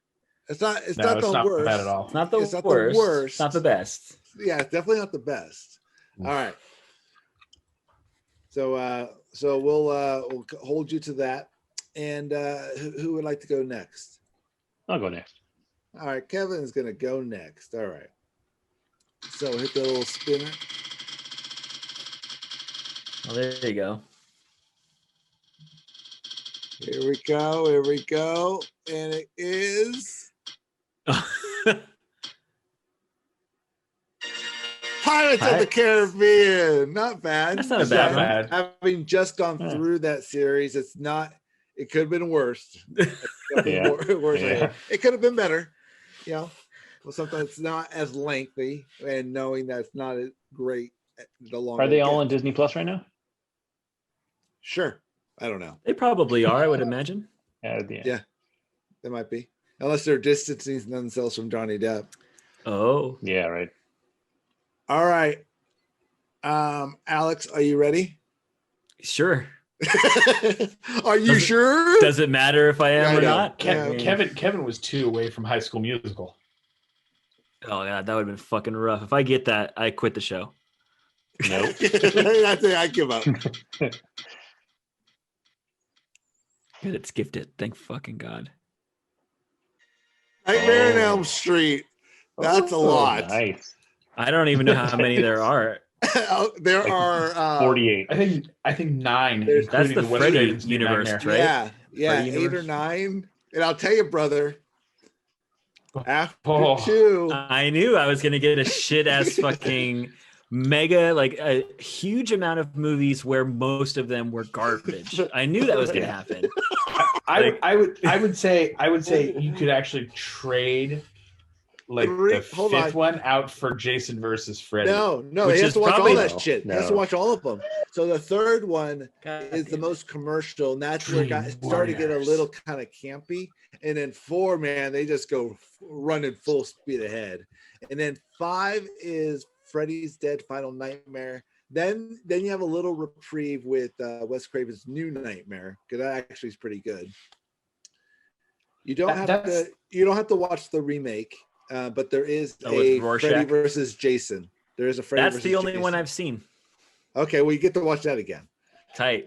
It's not the worst. Bad at all. It's not the worst. It's not the best. Yeah, it's definitely not the best. All right. So we'll hold you to that. And who would like to go next? I'll go next. All right, Kevin's gonna go next. All right. So hit the little spinner. Well, there you go. Here we go. Here we go. And it is Pirates of the Caribbean. Not bad. That's not bad. Having just gone through that series, it's not. It could have been worse. It could have been better. You know, well, something that's not as lengthy, and knowing that's not as great. The longer are they all on Disney Plus right now? Sure. I don't know. They probably are, I would imagine. Yeah, they might be. Unless they're distancing themselves from Johnny Depp. Oh. Yeah, right. All right. Alex, are you ready? Sure. Are you sure? Does it matter if I am or not? Kevin was 2 away from High School Musical. Oh, God, that would have been fucking rough. If I get that, I quit the show. Nope. That's it. I give up. Good, it's gifted. Thank fucking God. Nightmare on Elm Street. That's a lot. Nice. I don't even know how many there are. There are 48. I think 9. That's the Freddy universe, right? Yeah, Freddy 8 universe? or 9. And I'll tell you, brother, after 2, I knew I was gonna get a shit ass fucking mega, like a huge amount of movies where most of them were garbage. I knew that was gonna happen. I would say you could actually trade like the 5th one out for Jason versus Freddy. No, he has to watch all that shit. He has to watch all of them. So the 3rd one is the most commercial, and that's where it started to get a little kind of campy. And then 4, man, they just go running full speed ahead. And then 5 is Freddy's Dead Final Nightmare. Then you have a little reprieve with Wes Craven's New Nightmare, because that actually is pretty good. You don't have to watch the remake. But there is a Freddy versus Jason. There is a Freddy. That's the only one I've seen. Okay, well, you get to watch that again. Tight.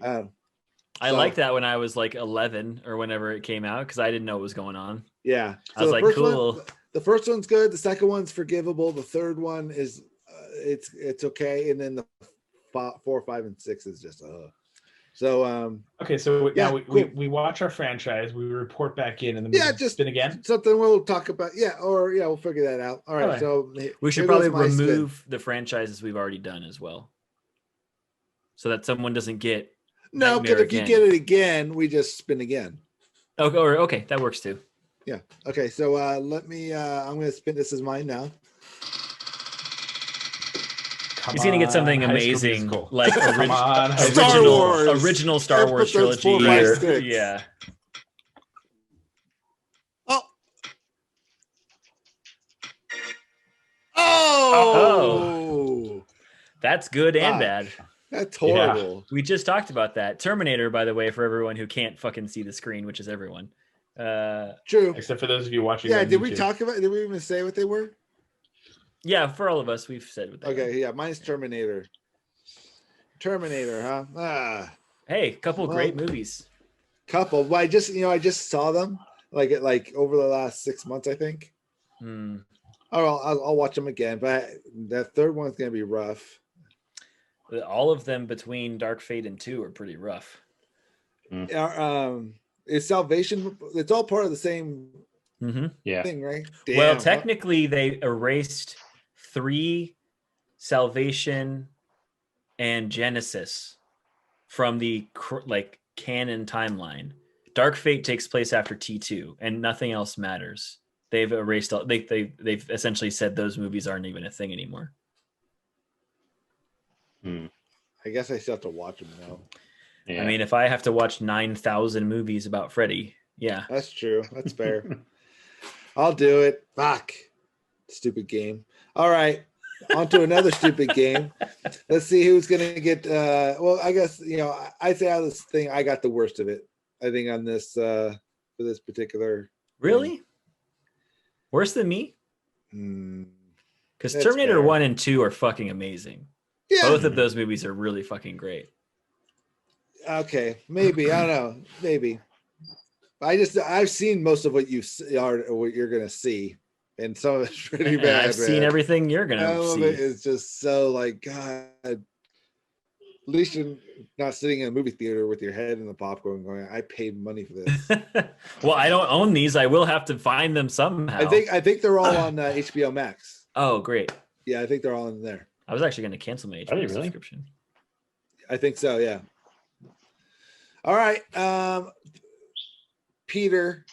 I liked that when I was like 11 or whenever it came out because I didn't know what was going on. Yeah, I was like, cool. The first one's good. The second one's forgivable. The third one is it's okay, and then the 4, 5, and 6 is just So okay, so now we watch our franchise, we report back in, and then just spin again. Something we'll talk about. We'll figure that out. All right. So we should probably remove the franchises we've already done as well, so that someone doesn't get because if you get it again, we just spin again. Okay, that works too. Yeah. Okay. So let me. I'm going to spin. This is mine now. He's gonna get something amazing, like Star Wars, original Star Wars trilogy. 4, 5, 6. Yeah. Oh, that's good and bad. That's horrible. Yeah. We just talked about that. Terminator, by the way, for everyone who can't fucking see the screen, which is everyone. True. Except for those of you watching. Yeah. Did we even say what they were? Yeah, for all of us, we've said what they were. Yeah, mine's Terminator. Terminator, huh? Hey, great movies. Couple. Well, I just saw them like over the last 6 months, I think. I'll watch them again, but that third one's gonna be rough. All of them between Dark Fate and 2 are pretty rough. Is Salvation? It's all part of the same thing, right? Damn. Well, technically, they erased 3, Salvation, and Genesis from the canon timeline. Dark Fate takes place after T2, and nothing else matters. They've erased all. They've essentially said those movies aren't even a thing anymore. I guess I still have to watch them now. Yeah. I mean, if I have to watch 9,000 movies about Freddy, yeah, that's true. That's fair. I'll do it. Fuck. Stupid game. All right. On to another stupid game. Let's see who's going to get. Well, I guess, I say out of this thing, I got the worst of it. I think on this, for this particular. Really? Thing. Worse than me? Because Terminator 1 and 2 are fucking amazing. Yeah. Both of those movies are really fucking great. Okay, maybe. I don't know. Maybe. I've seen most of what you are, what you're gonna see, and some of it's pretty bad. I've seen everything you're gonna see. It's just so like, God. At least you're not sitting in a movie theater with your head in the popcorn going, I paid money for this. Well, I don't own these. I will have to find them somehow. I think they're all on HBO Max. Oh, great. Yeah, I think they're all in there. I was actually going to cancel my HBO subscription. I think so, yeah. All right. Peter.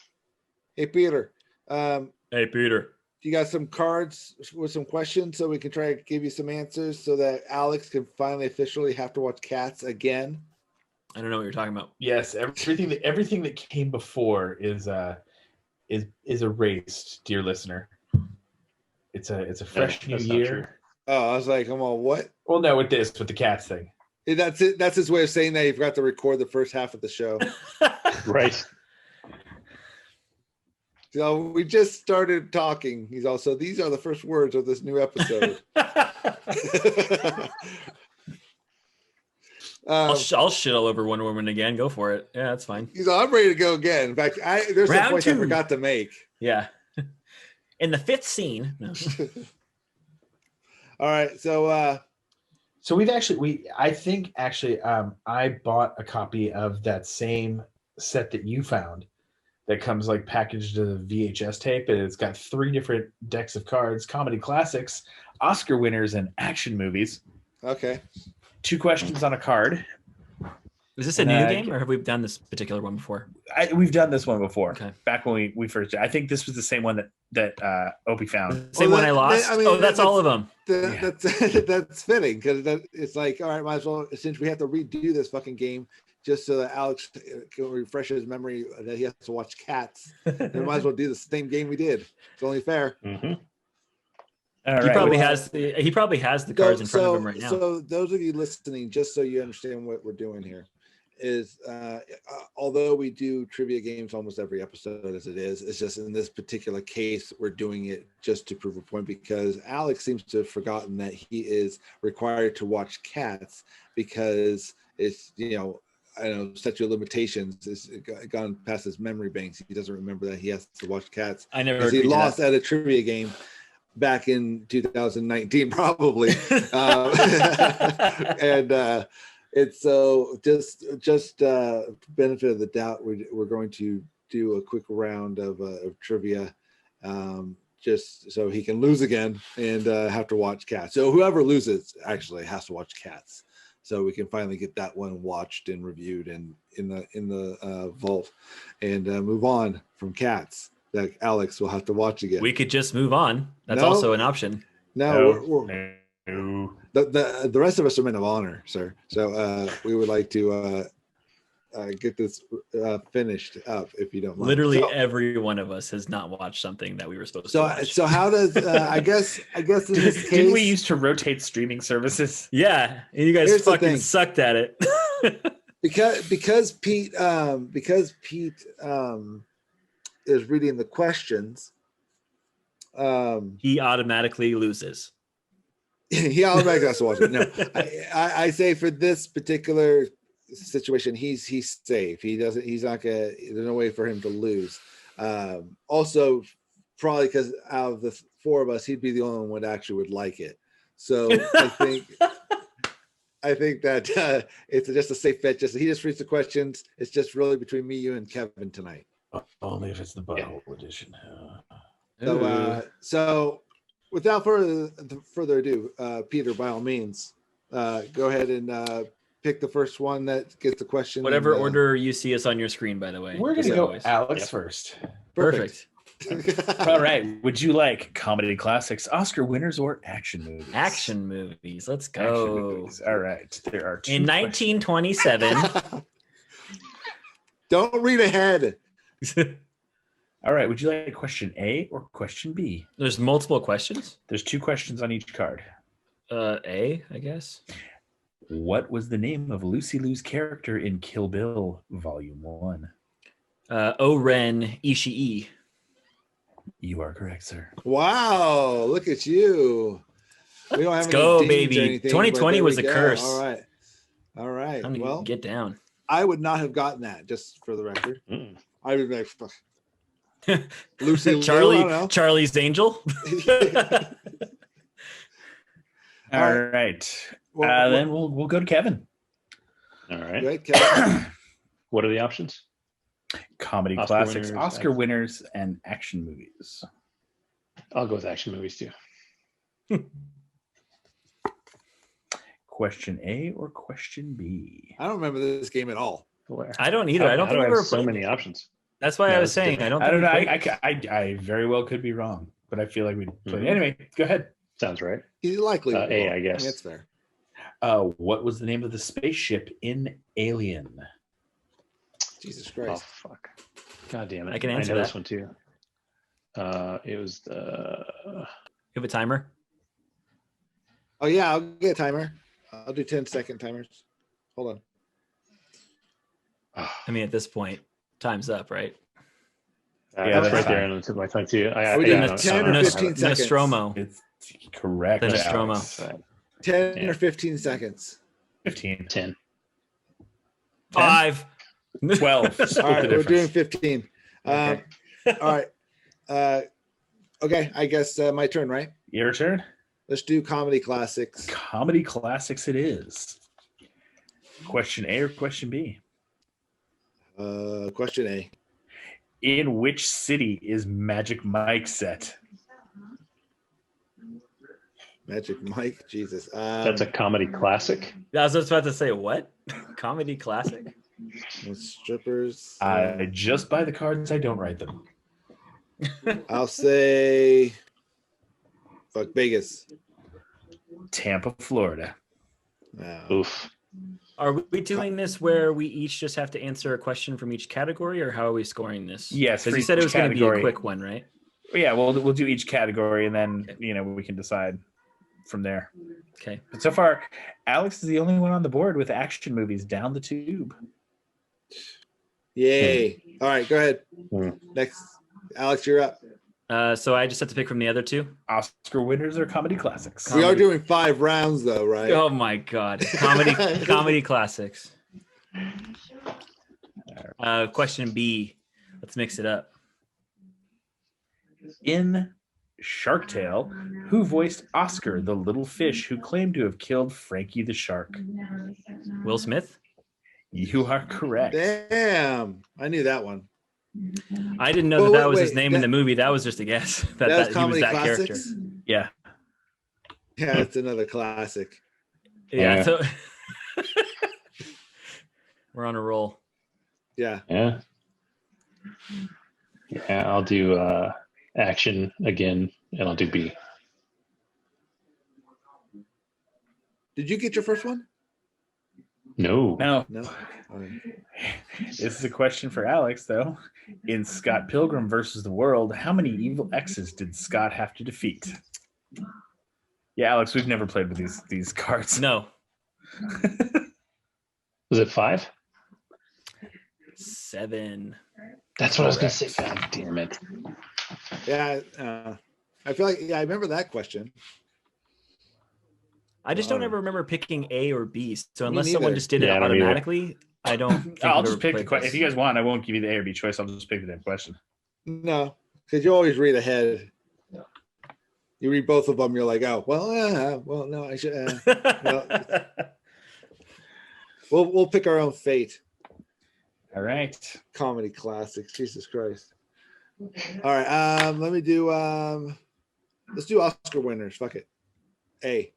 Hey, Peter. Hey, Peter. You got some cards with some questions so we can try to give you some answers so that Alex can finally officially have to watch Cats again? I don't know what you're talking about. Yes, everything that came before is erased, dear listener. It's a fresh new year. Oh, I was like, come on, what? Well, no, with the Cats thing. That's it. That's his way of saying that he forgot to record the first half of the show. Right. So we just started talking. He's also, these are the first words of this new episode. I'll shit all over Wonder Woman again. Go for it. Yeah, that's fine. He's I'm ready to go again. In fact, there's some points I forgot to make. Yeah. In the fifth scene. No. All right. So I think I bought a copy of that same set that you found that comes like packaged to the VHS tape, and it's got 3 different decks of cards: comedy classics, Oscar winners, and action movies. Okay. 2 questions on a card. Is this a new game, or have we done this particular one before? We've done this one before. Okay. Back when we first. I think this was the same one that Opie found. Same one I lost. That's all of them. That's fitting because it's like, all right, might as well, since we have to redo this fucking game just so that Alex can refresh his memory that he has to watch Cats. And we might as well do the same game we did. It's only fair. Mm-hmm. He probably has the cards in front of him right now. So those of you listening, just so you understand what we're doing here, is although we do trivia games almost every episode as it is, it's just in this particular case we're doing it just to prove a point because Alex seems to have forgotten that he is required to watch Cats because it's, I don't know, statute of limitations is gone past his memory banks. He doesn't remember that he has to watch Cats. I never. He lost at a trivia game back in 2019, probably. And it's so just benefit of the doubt. We're going to do a quick round of trivia, just so he can lose again and have to watch Cats. So whoever loses actually has to watch Cats. So we can finally get that one watched and reviewed and in the vault, and move on from Cats that Alex will have to watch again. We could just move on. That's also an option. No. The rest of us are men of honor, sir. So we would like to get this finished up, if you don't mind. Literally every one of us has not watched something that we were supposed to watch. So how does I guess in this case, didn't we used to rotate streaming services? Yeah, and you guys fucking sucked at it. because Pete is reading the questions. He automatically loses. He automatically has to watch it. No, I say for this particular situation, he's safe. He's not gonna. There's no way for him to lose. Also, probably because out of the 4 of us, he'd be the only one that actually would like it. So I think that it's just a safe bet. He just reads the questions. It's just really between me, you, and Kevin tonight. Only if it's the butthole edition. So without further ado, Peter, by all means, go ahead and pick the first one that gets the question. Whatever order you see us on your screen, by the way. We're going to go Alex first. Perfect. All right. Would you like comedy classics, Oscar winners, or action movies? Action movies. Let's go. Movies. All right. There are 2 in 1927. Don't read ahead. All right. Would you like question A or question B? There's multiple questions. There's 2 questions on each card. A, I guess. What was the name of Lucy Liu's character in Kill Bill Volume 1? O-Ren Ishii. You are correct, sir. Wow, look at you. We don't have Let's go, any baby. 2020 was a curse. All right. Well, get down. I would not have gotten that, just for the record. I would be like, fuck. Lucy Charlie's Angel. All right. Well, then we'll go to Kevin. All right. Right, Kevin. What are the options? Comedy classics, Oscar winners, and action movies. I'll go with action movies too. Question A or question B? I don't remember this game at all. I don't either. I don't think we ever so many options. That's why I was saying I don't know. I very well could be wrong, but I feel like we played. Anyway, go ahead. Sounds right. He's likely A, I guess. That's fair. What was the name of the spaceship in Alien? Jesus Christ! Oh fuck! God damn it! I can answer this one too. It was the. You have a timer? Oh yeah, I'll get a timer. I'll do 10-second timers. Hold on. I mean, at this point, time's up, right? Yeah, that's right there on the tip of my tongue too. 10 or 15 seconds. Nostromo. It's correct. Nostromo. 10 or 15 seconds. 15. 10. 5. 12. All right, we're doing 15. Okay. All right. Okay, I guess my turn, right? Your turn. Let's do comedy classics. Comedy classics it is. Question A or question B? Question A. In which city is Magic Mike set? Magic Mike, Jesus. That's a comedy classic. I was just about to say, what? Comedy classic? With strippers. I just buy the cards, I don't write them. I'll say fuck Vegas. Tampa, Florida. Oof. Are we doing this where we each just have to answer a question from each category, or how are we scoring this? Yes, because you said it was going to be a quick one, right? Yeah, we'll do each category, and then we can decide from there. Okay. But so far, Alex is the only one on the board with action movies down the tube. Yay! All right, go ahead. Next, Alex, you're up. So I just have to pick from the other two? Oscar winners or comedy classics? We are doing 5 rounds though, right? Oh my God. Comedy classics. Question B. Let's mix it up. In Shark Tale, who voiced Oscar, the little fish who claimed to have killed Frankie the Shark? Will Smith? You are correct. Damn. I knew that one. I didn't know that was his name in the movie. That was just a guess. That he was that character. Yeah. Yeah, it's another classic. Yeah. So we're on a roll. Yeah. Yeah. Yeah, I'll do action again, and I'll do B. Did you get your first one? No. This is a question for Alex, though. In Scott Pilgrim versus the World, how many evil exes did Scott have to defeat? Yeah, Alex, we've never played with these cards. No. Was it 5? 7. That's what I was going to say. God damn it. Yeah, I feel like I remember that question. I just don't ever remember picking A or B. So unless someone just did it automatically, I don't. Think I'll just pick the question. If you guys want, I won't give you the A or B choice. I'll just pick the damn question. No, because you always read ahead. You read both of them. You're like, oh, well, no, I should. We'll pick our own fate. All right. Comedy classics. Jesus Christ. All right. Let me do. Let's do Oscar winners. Fuck it. A.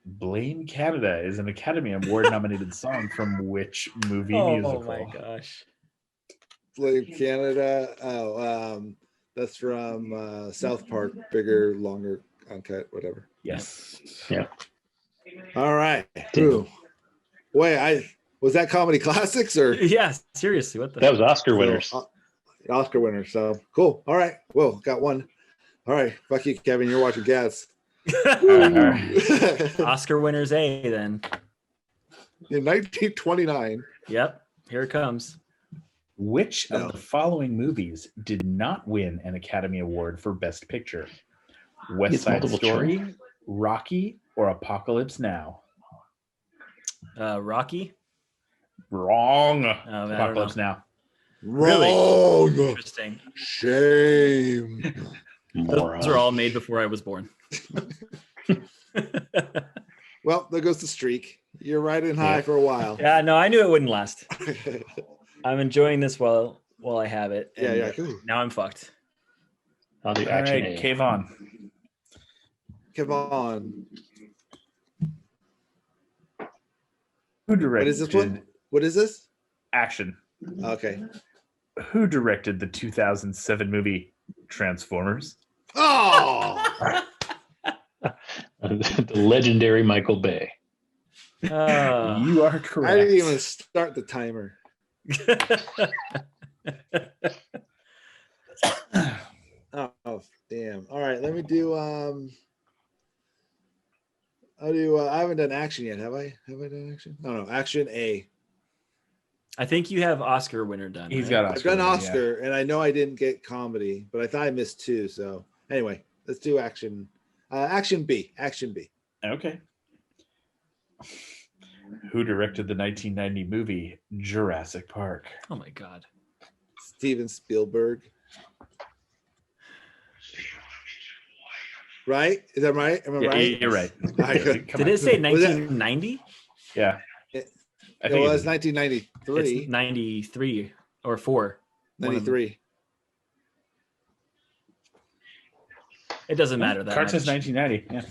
Blame Canada is an Academy Award nominated song from which movie musical? Oh my gosh. Blame Canada. Oh, that's from South Park. Bigger, longer, uncut, whatever. Yes. Yeah. All right. Ooh. Wait, was that comedy classics or? Yeah, seriously. What the? That was Oscar winners. Oscar winners. So cool. All right. Well, got one. All right. Fuck you, Kevin. You're watching Gas. Oscar winners A then. In 1929. Yep. Here it comes. Which of the following movies did not win an Academy Award for Best Picture? West Side Story, Rocky, or Apocalypse Now? Rocky. Wrong. Apocalypse Now. Really? Wrong. Interesting. Shame. Those are all made before I was born. Well, there goes the streak. You're riding high for a while. Yeah, no, I knew it wouldn't last. I'm enjoying this while I have it. Yeah. Now I'm fucked. I'll do action. All right, Kayvon. Who directed? What is this one? What is this? Action. Okay. Who directed the 2007 movie Transformers? Oh! The legendary Michael Bay. You are correct. I didn't even start the timer. Oh, damn. All right, let me do I haven't done action yet, have I? Have I done action? No, action A. I think you have Oscar winner done. He's got Oscar. I've done Oscar, and I know I didn't get comedy, but I thought I missed 2. So anyway, let's do action. Action B. Action B. Okay. Who directed the 1990 movie Jurassic Park? Oh my God. Steven Spielberg. Right? Is that right? Am I right? You're right. Did it say 1990? Yeah. It was 1993. It's 93 or 4. 93. It doesn't matter that Card much. says 1990. Yeah.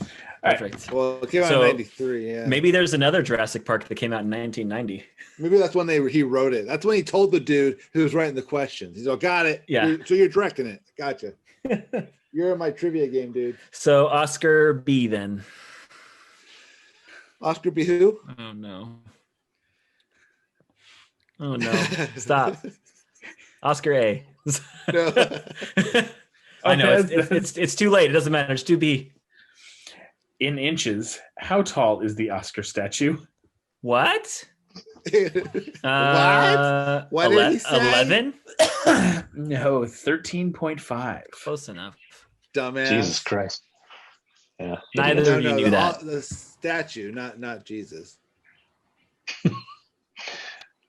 Perfect. Well, it came out in 93. Yeah. Maybe there's another Jurassic Park that came out in 1990. Maybe that's when he wrote it. That's when he told the dude who was writing the questions. He's like, got it. Yeah. So you're directing it. Gotcha. You're in my trivia game, dude. So Oscar B then. Oscar B who? Oh no. Stop. Oscar A. No. I know it's too late. It doesn't matter. It's 2B. In inches, how tall is the Oscar statue? What? What? What did he say? 11? No, 13.5. Close enough. Dumbass. Jesus Christ. Yeah. Neither of you knew that. The statue, not Jesus.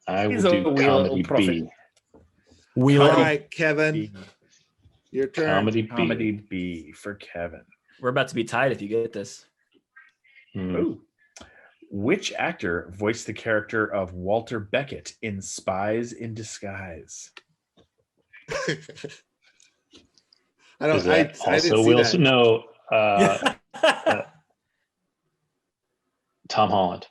I will do comedy B. All right, Kevin. Your turn. Comedy B for Kevin. We're about to be tied if you get this. Ooh. Which actor voiced the character of Walter Beckett in Spies in Disguise? I don't. I didn't see Wilson. that. No. Tom Holland.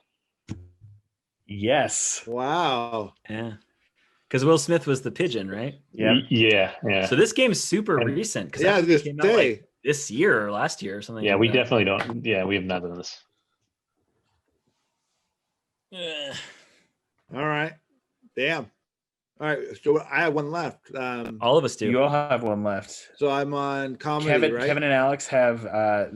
Yes. Wow. Yeah. Because Will Smith was the pigeon, right? Yeah. So this game's super recent. Yeah, this came day. out like this year or last year or something. Yeah, like we that. definitely don't. Yeah, we have not done this. All right. Damn. All right. So I have one left. All of us do. You all have one left. So I'm on comedy, right? Kevin and Alex have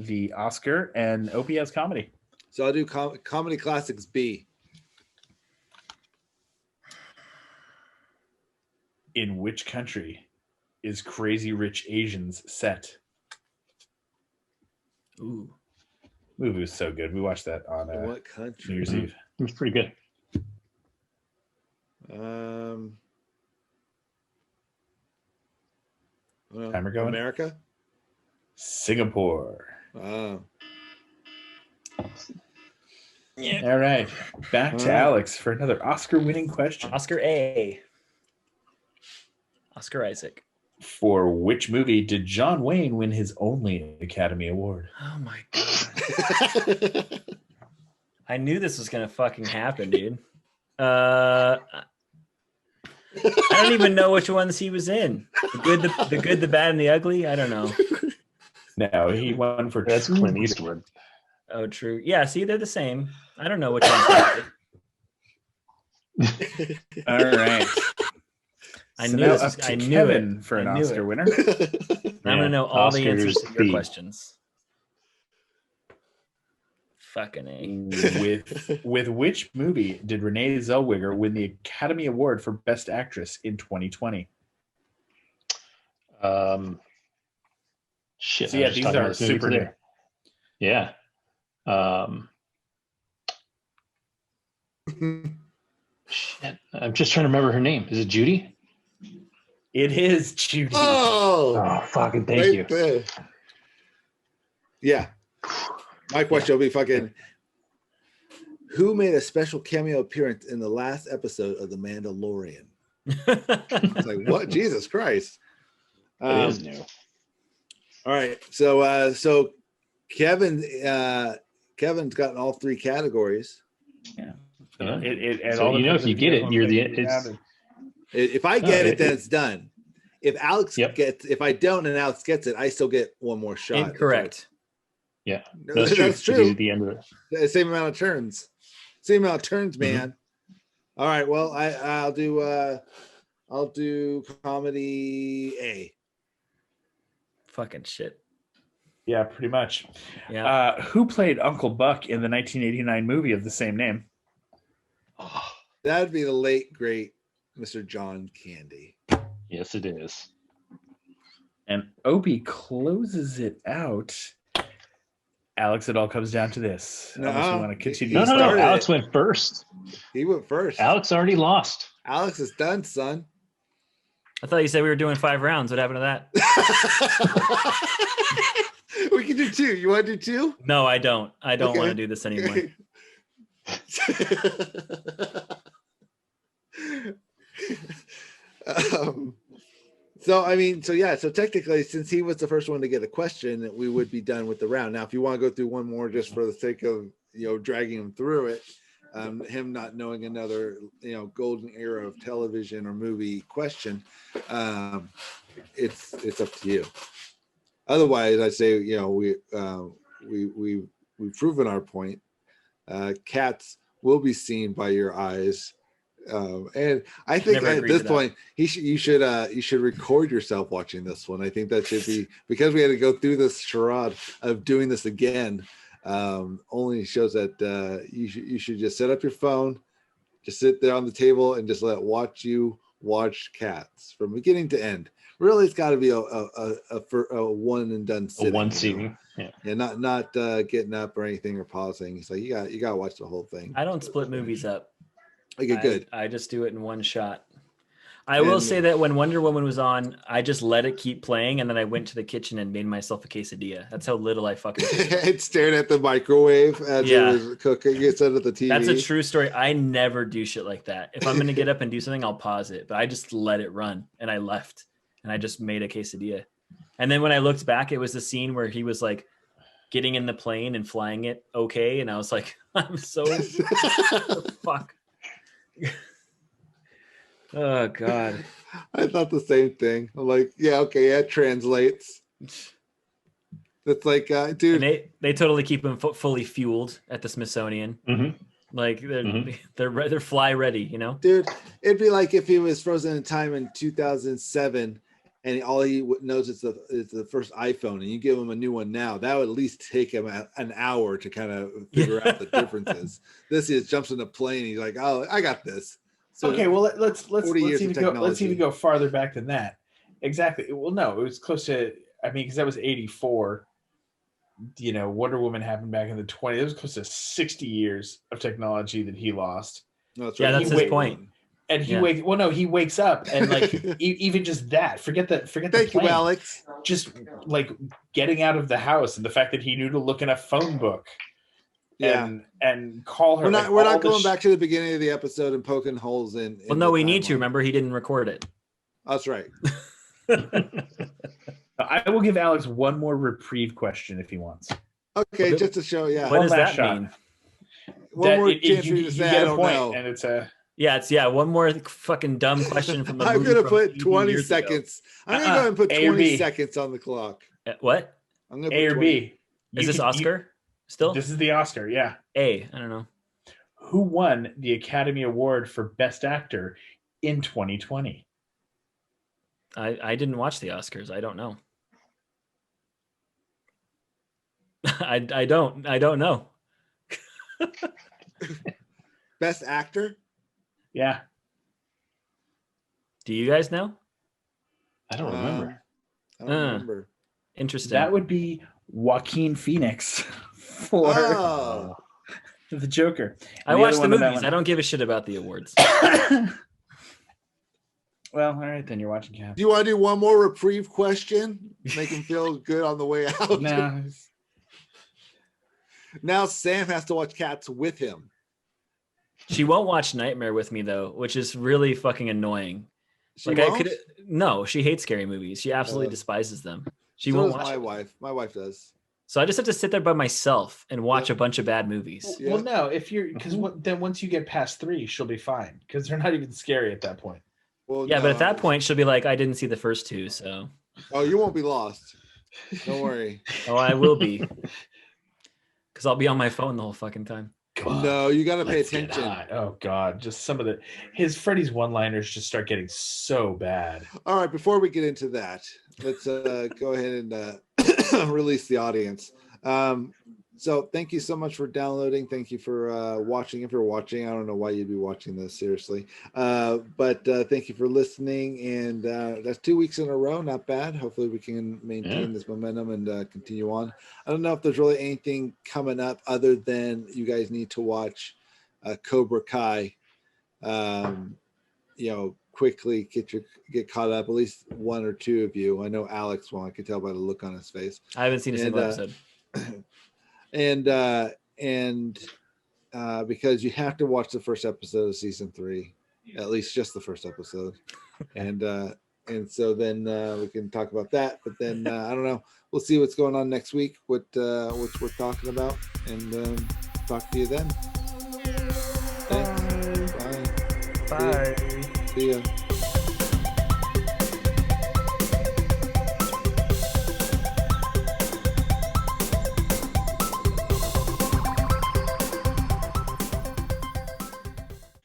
the Oscar, and Opie has comedy. So I'll do comedy classics B. In which country is Crazy Rich Asians set? Ooh. Movie was so good. We watched that on What country? New Year's Eve. It was pretty good. Timer going? America? Singapore. Oh. Yeah. All right. Back to Alex for another Oscar-winning question. Oscar A. Oscar Isaac. For which movie did John Wayne win his only Academy Award? Oh my God. I knew this was gonna fucking happen, dude. I don't even know which ones he was in. The good, the bad, and the ugly. I don't know. No, he won for That's Clint Eastwood. Oh, true. Yeah, see, they're the same. I don't know which ones. All right. I knew this. I knew Kevin it for an I knew Oscar it. winner. I'm gonna know all the answers to your B. questions. Fucking A. With which movie did Renee Zellweger win the Academy Award for Best Actress in 2020? Shit. So yeah, these are super new. Yeah. Shit. I'm just trying to remember her name. Is it Judy? It is Judy. Oh, fucking thank you. There. Yeah. My question will be fucking, who made a special cameo appearance in the last episode of The Mandalorian? It's like, what? Jesus Christ. It is new. All right. So Kevin's gotten all 3 categories. Yeah. So if you get it, you're if I get it, then it's done. If Alex gets, if I don't and Alex gets it, I still get one more shot. Incorrect. Yeah, that's true. At the end of it. The same amount of turns. Same amount of turns, man. All right. Well, I'll do comedy A. Fucking shit. Yeah, pretty much. Yeah. Who played Uncle Buck in the 1989 movie of the same name? Oh, that'd be the late great Mr. John Candy. Yes, it is. And Opie closes it out. Alex, it all comes down to this. No, unless you want to continue. No. Alex went first. He went first. Alex already lost. Alex is done, son. I thought you said we were doing 5 rounds. What happened to that? We can do 2. You want to do 2? No, I don't. I don't want to do this anymore. So technically, since he was the first one to get a question, we would be done with the round. Now, if you want to go through one more just for the sake of dragging him through it, him not knowing another golden era of television or movie question, it's up to you. Otherwise, I say we've proven our point. Cats will be seen by your eyes. And I think at this point, you should record yourself watching this one. I think that should be, because we had to go through this charade of doing this again. Only shows that you should just set up your phone, just sit there on the table, and just let it watch Cats from beginning to end. Really, it's got to be a one and done sitting. A one seating. Yeah, not getting up or anything or pausing. It's like you got to watch the whole thing. I don't split movies up. Okay, good. I just do it in one shot. I will say that when Wonder Woman was on, I just let it keep playing, and then I went to the kitchen and made myself a quesadilla. That's how little I fucking It stared at the microwave as it was cooking. It's under the TV. That's a true story. I never do shit like that. If I'm going to get up and do something, I'll pause it. But I just let it run, and I left, and I just made a quesadilla. And then when I looked back, it was the scene where he was like getting in the plane and flying it okay, and I was like, I'm so fuck. Oh God! I thought the same thing. I'm like, yeah, okay, it translates. That's like, dude. And they totally keep him fully fueled at the Smithsonian. Mm-hmm. Like they're fly ready, Dude, it'd be like if he was frozen in time in 2007, and all he knows is the first iPhone, and you give him a new one now. That would at least take him an hour to kind of figure out the differences. This is jumps in a plane. He's like, oh, I got this. So okay, well let's even go farther back than that. Exactly. Well, no, it was close to. I mean, because that was 84. Wonder Woman happened back in the 20s. It was close to 60 years of technology that he lost. No, that's right. Yeah, that's his point. And he wakes up and like even just that. Forget that. Thank you, Alex. Just like getting out of the house and the fact that he knew to look in a phone book. And call her. We're not going back to the beginning of the episode and poking holes in. Well, no, we need to. Remember, he didn't record it. That's right. I will give Alex one more reprieve question if he wants. Okay, just to show. Yeah. What does that mean? One more chance for you to say I don't know. And it's a. Yeah, one more fucking dumb question from the I'm movie. going to put 20 seconds. I'm going to go ahead and put 20 seconds on the clock. What? I'm going to A or B. Is this Oscar? Still? This is the Oscar, yeah. I don't know. Who won the Academy Award for Best Actor in 2020? I didn't watch the Oscars. I don't know. I don't know. Best Actor? Yeah. Do you guys know? I don't remember. I don't remember. Interesting. That would be Joaquin Phoenix for The Joker. I watch the movies. I don't give a shit about the awards. Well, all right, then you're watching Cats. Do you want to do one more reprieve question? Make him feel good on the way out. No. Now Sam has to watch Cats with him. She won't watch Nightmare with me though, which is really fucking annoying. She won't? No, she hates scary movies. She absolutely despises them. She won't watch my wife. My wife does. So I just have to sit there by myself and watch a bunch of bad movies. Yeah. Well, no, then once you get past 3, she'll be fine because they're not even scary at that point. Well, yeah, but at that point she'll be like, I didn't see the first 2, so. Oh, you won't be lost. Don't worry. Oh, I will be, because I'll be on my phone the whole fucking time. God, no, you got to pay attention. Oh God, just some of his Freddy's one-liners just start getting so bad. All right, before we get into that, let's go ahead and release the audience. So thank you so much for downloading. Thank you for watching. If you're watching, I don't know why you'd be watching this, seriously. But thank you for listening. And that's 2 weeks in a row. Not bad. Hopefully we can maintain this momentum and continue on. I don't know if there's really anything coming up other than you guys need to watch Cobra Kai. Quickly get caught up. At least 1 or 2 of you. I know Alex won't. I can tell by the look on his face. I haven't seen a single episode. And because you have to watch the first episode of season 3, at least just the first episode, and so then we can talk about that. But then I don't know. We'll see what's going on next week. What we're talking about, and talk to you then. Thanks. Bye. See ya.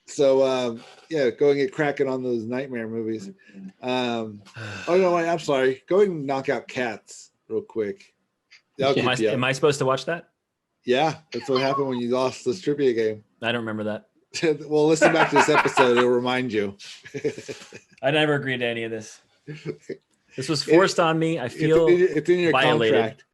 So go and get cracking on those Nightmare movies. Oh no, wait, I'm sorry. Go ahead and knock out Cats real quick. Am I supposed to watch that? Yeah, that's what happened when you lost this trivia game. I don't remember that. Well, listen back to this episode; it'll remind you. I never agreed to any of this. This was forced on me. I feel it's in your violated. Contract.